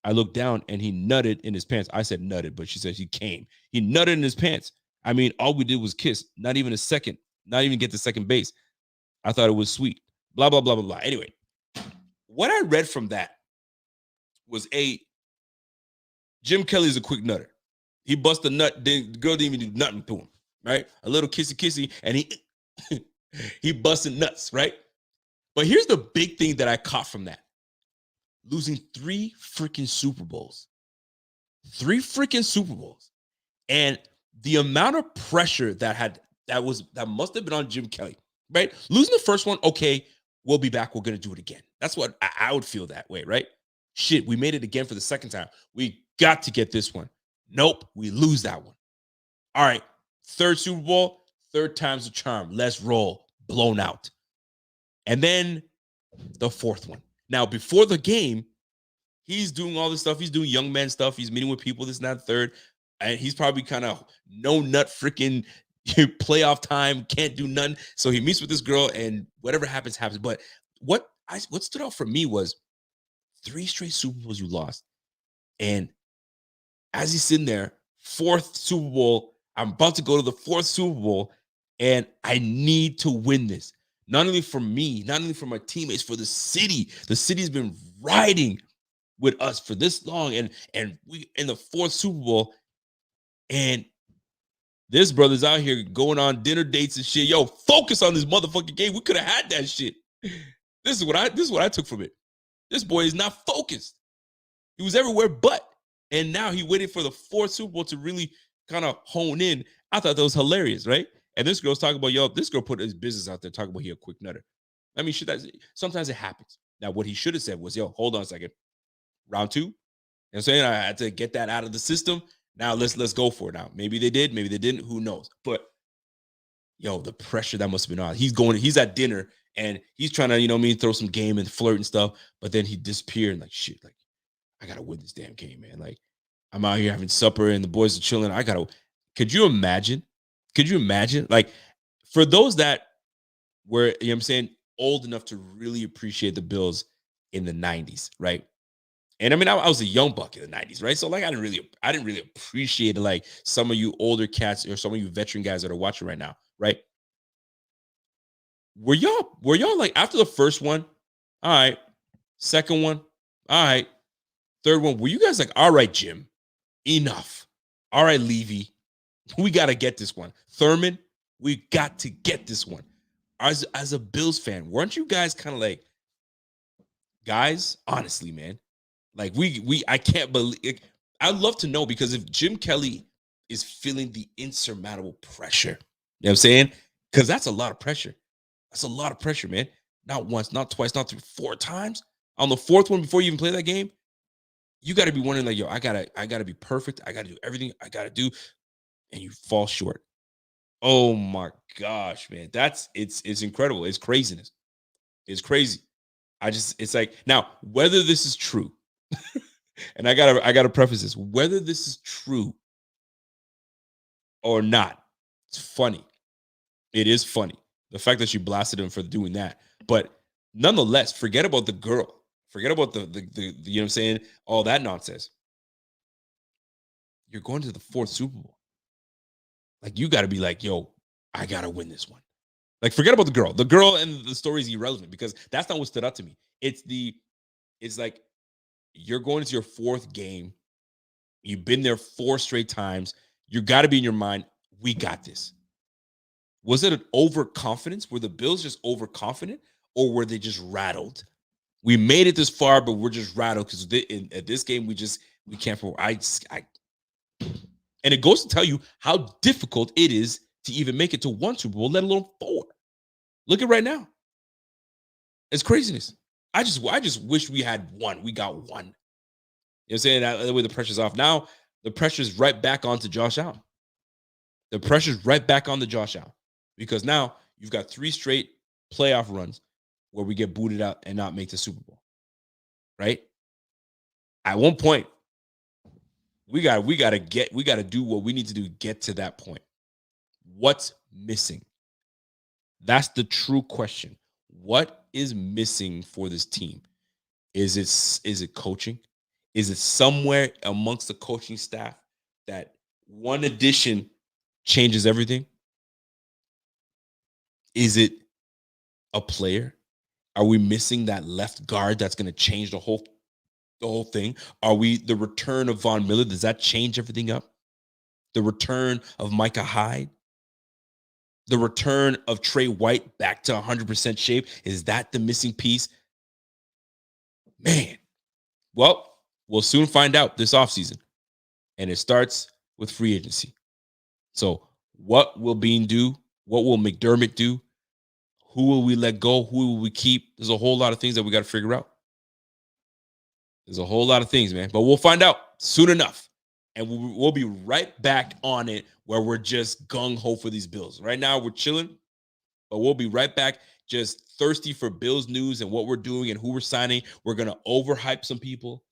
I looked down, and he nutted in his pants. I said nutted, but she said he came. He nutted in his pants. I mean, all we did was kiss, not even a second, not even get to second base. I thought it was sweet. Blah, blah, blah, blah, blah. Anyway, what I read from that was Jim Kelly's a quick nutter. He bust a nut, the girl didn't even do nothing to him, right? A little kissy, and he busted nuts, right? But here's the big thing that I caught from that. Losing 3 freaking Super Bowls. 3 freaking Super Bowls. And the amount of pressure that must have been on Jim Kelly, right? Losing the first one, okay, we'll be back. We're going to do it again. That's what I would feel that way, right? Shit, we made it again for the second time. We got to get this one. Nope, we lose that one. All right, 3rd Super Bowl, 3rd time's the charm. Let's roll. Blown out. And then the 4th one. Now, before the game, he's doing all this stuff. He's doing young man stuff. He's meeting with people, this and that, 3rd. And he's probably kind of no nut freaking playoff time, can't do nothing. So he meets with this girl, and whatever happens, happens. But what stood out for me was 3 straight Super Bowls you lost. And as he's sitting there, 4th Super Bowl, I'm about to go to the 4th Super Bowl, and I need to win this. Not only for me, not only for my teammates, for the city. The city's been riding with us for this long, and we in the 4th Super Bowl, and this brother's out here going on dinner dates and shit. Yo, focus on this motherfucking game. We could have had that shit. This is what I took from it. This boy is not focused. He was everywhere but. And now he waited for the 4th Super Bowl to really kind of hone in. I thought that was hilarious, right? And this girl's talking about, yo, this girl put his business out there talking about he a quick nutter. I mean, shit, sometimes it happens. Now, what he should have said was, yo, hold on a second. Round 2. You know what I'm saying? I had to get that out of the system. Now let's go for it now. Maybe they did, maybe they didn't, who knows? But yo, the pressure that must have been on. He's at dinner and he's trying to, throw some game and flirt and stuff, but then he disappeared and like, shit, like, I gotta win this damn game, man. Like, I'm out here having supper and the boys are chilling. Could you imagine? Like, for those that were, you know what I'm saying, old enough to really appreciate the Bills in the 90s, right? And I mean, I was a young buck in the 90s, right? So like, I didn't really appreciate it like some of you older cats or some of you veteran guys that are watching right now, right? Were y'all like, after the first one, all right, second one, all right, third one, were you guys like, all right, Jim, enough. All right, Levy, we got to get this one. Thurman, we got to get this one. As a Bills fan, weren't you guys kind of like, guys, honestly, man, like I can't believe, I'd love to know, because if Jim Kelly is feeling the insurmountable pressure, you know what I'm saying? Because that's a lot of pressure. That's a lot of pressure, man. Not once, not twice, not 3, 4 times. On the 4th one, before you even play that game, you got to be wondering like, yo, I gotta be perfect. I got to do everything I got to do. And you fall short. Oh my gosh, man. It's incredible. It's craziness. It's crazy. It's like, now, whether this is true, and I gotta preface this, whether this is true or not, it's funny. It is funny. The fact that you blasted him for doing that. But nonetheless, forget about the girl. Forget about the you know what I'm saying? All that nonsense. You're going to the 4th Super Bowl. Like, you got to be like, yo, I got to win this one. Like, forget about the girl. The girl and the story is irrelevant, because that's not what stood out to me. It's like, you're going into your 4th game. You've been there 4 straight times. You got to be in your mind, we got this. Was it an overconfidence? Were the Bills just overconfident, or were they just rattled? We made it this far, but we're just rattled because at this game, we can't. And it goes to tell you how difficult it is to even make it to 1 Super Bowl, let alone 4. Look at right now. It's craziness. I just wish we had 1. We got 1. You know what I'm saying? That way the pressure's off. Now the pressure's right back onto Josh Allen. The pressure's right back on the Josh Allen, because now you've got 3 straight playoff runs where we get booted out and not make the Super Bowl, right? At one point, we got to do what we need to do to get to that point. What's missing? That's the true question. What is missing for this team? Is it coaching? Is it somewhere amongst the coaching staff that one addition changes everything? Is it a player? Are we missing that left guard that's going to change the whole thing? Are we the return of Von Miller? Does that change everything up? The return of Micah Hyde? The return of Trey White back to 100% shape? Is that the missing piece? Man, well, we'll soon find out this offseason. And it starts with free agency. So what will Bean do? What will McDermott do? Who will we let go? Who will we keep? There's a whole lot of things that we got to figure out. There's a whole lot of things, man. But we'll find out soon enough. And we'll be right back on it, where we're just gung-ho for these Bills. Right now, we're chilling. But we'll be right back, just thirsty for Bills news and what we're doing and who we're signing. We're going to overhype some people.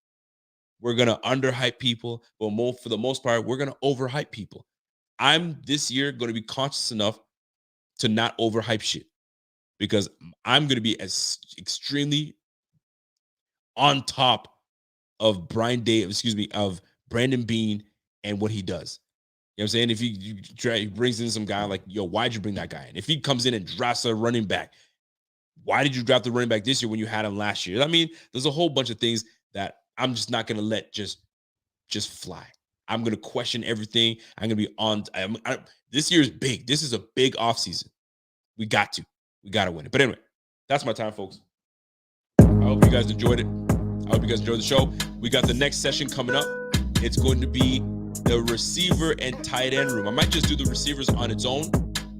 We're going to underhype people. But for the most part, we're going to overhype people. I'm this year going to be conscious enough to not overhype shit, because I'm going to be as extremely on top of of Brandon Beane and what he does. You know what I'm saying? If he brings in some guy like, yo, why'd you bring that guy in? If he comes in and drafts a running back, why did you draft the running back this year when you had him last year? I mean, there's a whole bunch of things that I'm just not going to let just fly. I'm going to question everything. I'm going to be on. This year is big. This is a big offseason. We got to win it. But anyway, that's my time, folks. I hope you guys enjoyed it. I hope you guys enjoyed the show. We got the next session coming up. It's going to be the receiver and tight end room. I might just do the receivers on its own,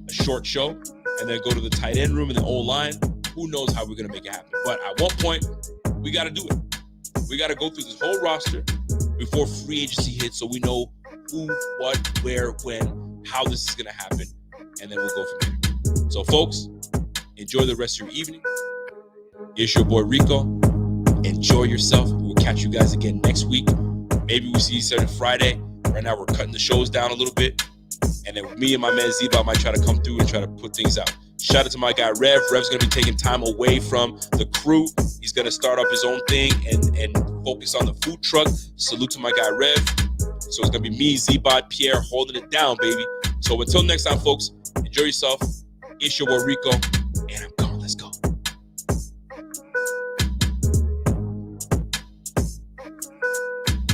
a short show, and then go to the tight end room and the O-line. who knows how we're going to make it happen. But at one point, we got to do it. We got to go through this whole roster before free agency hits so we know who, what, where, when, how this is going to happen, and then we'll go from there. So, folks, enjoy the rest of your evening. It's your boy Rico. Enjoy yourself. We'll catch you guys again next week. Maybe we see each other Friday. Right now, we're cutting the shows down a little bit. And then me and my man Zeba might try to come through and try to put things out. Shout out to my guy Rev. Rev's going to be taking time away from the crew. He's going to start up his own thing and focus on the food truck. Salute to my guy Rev. So it's going to be me, Zeba, Pierre holding it down, baby. So until next time, folks, enjoy yourself. It's your boy Rico.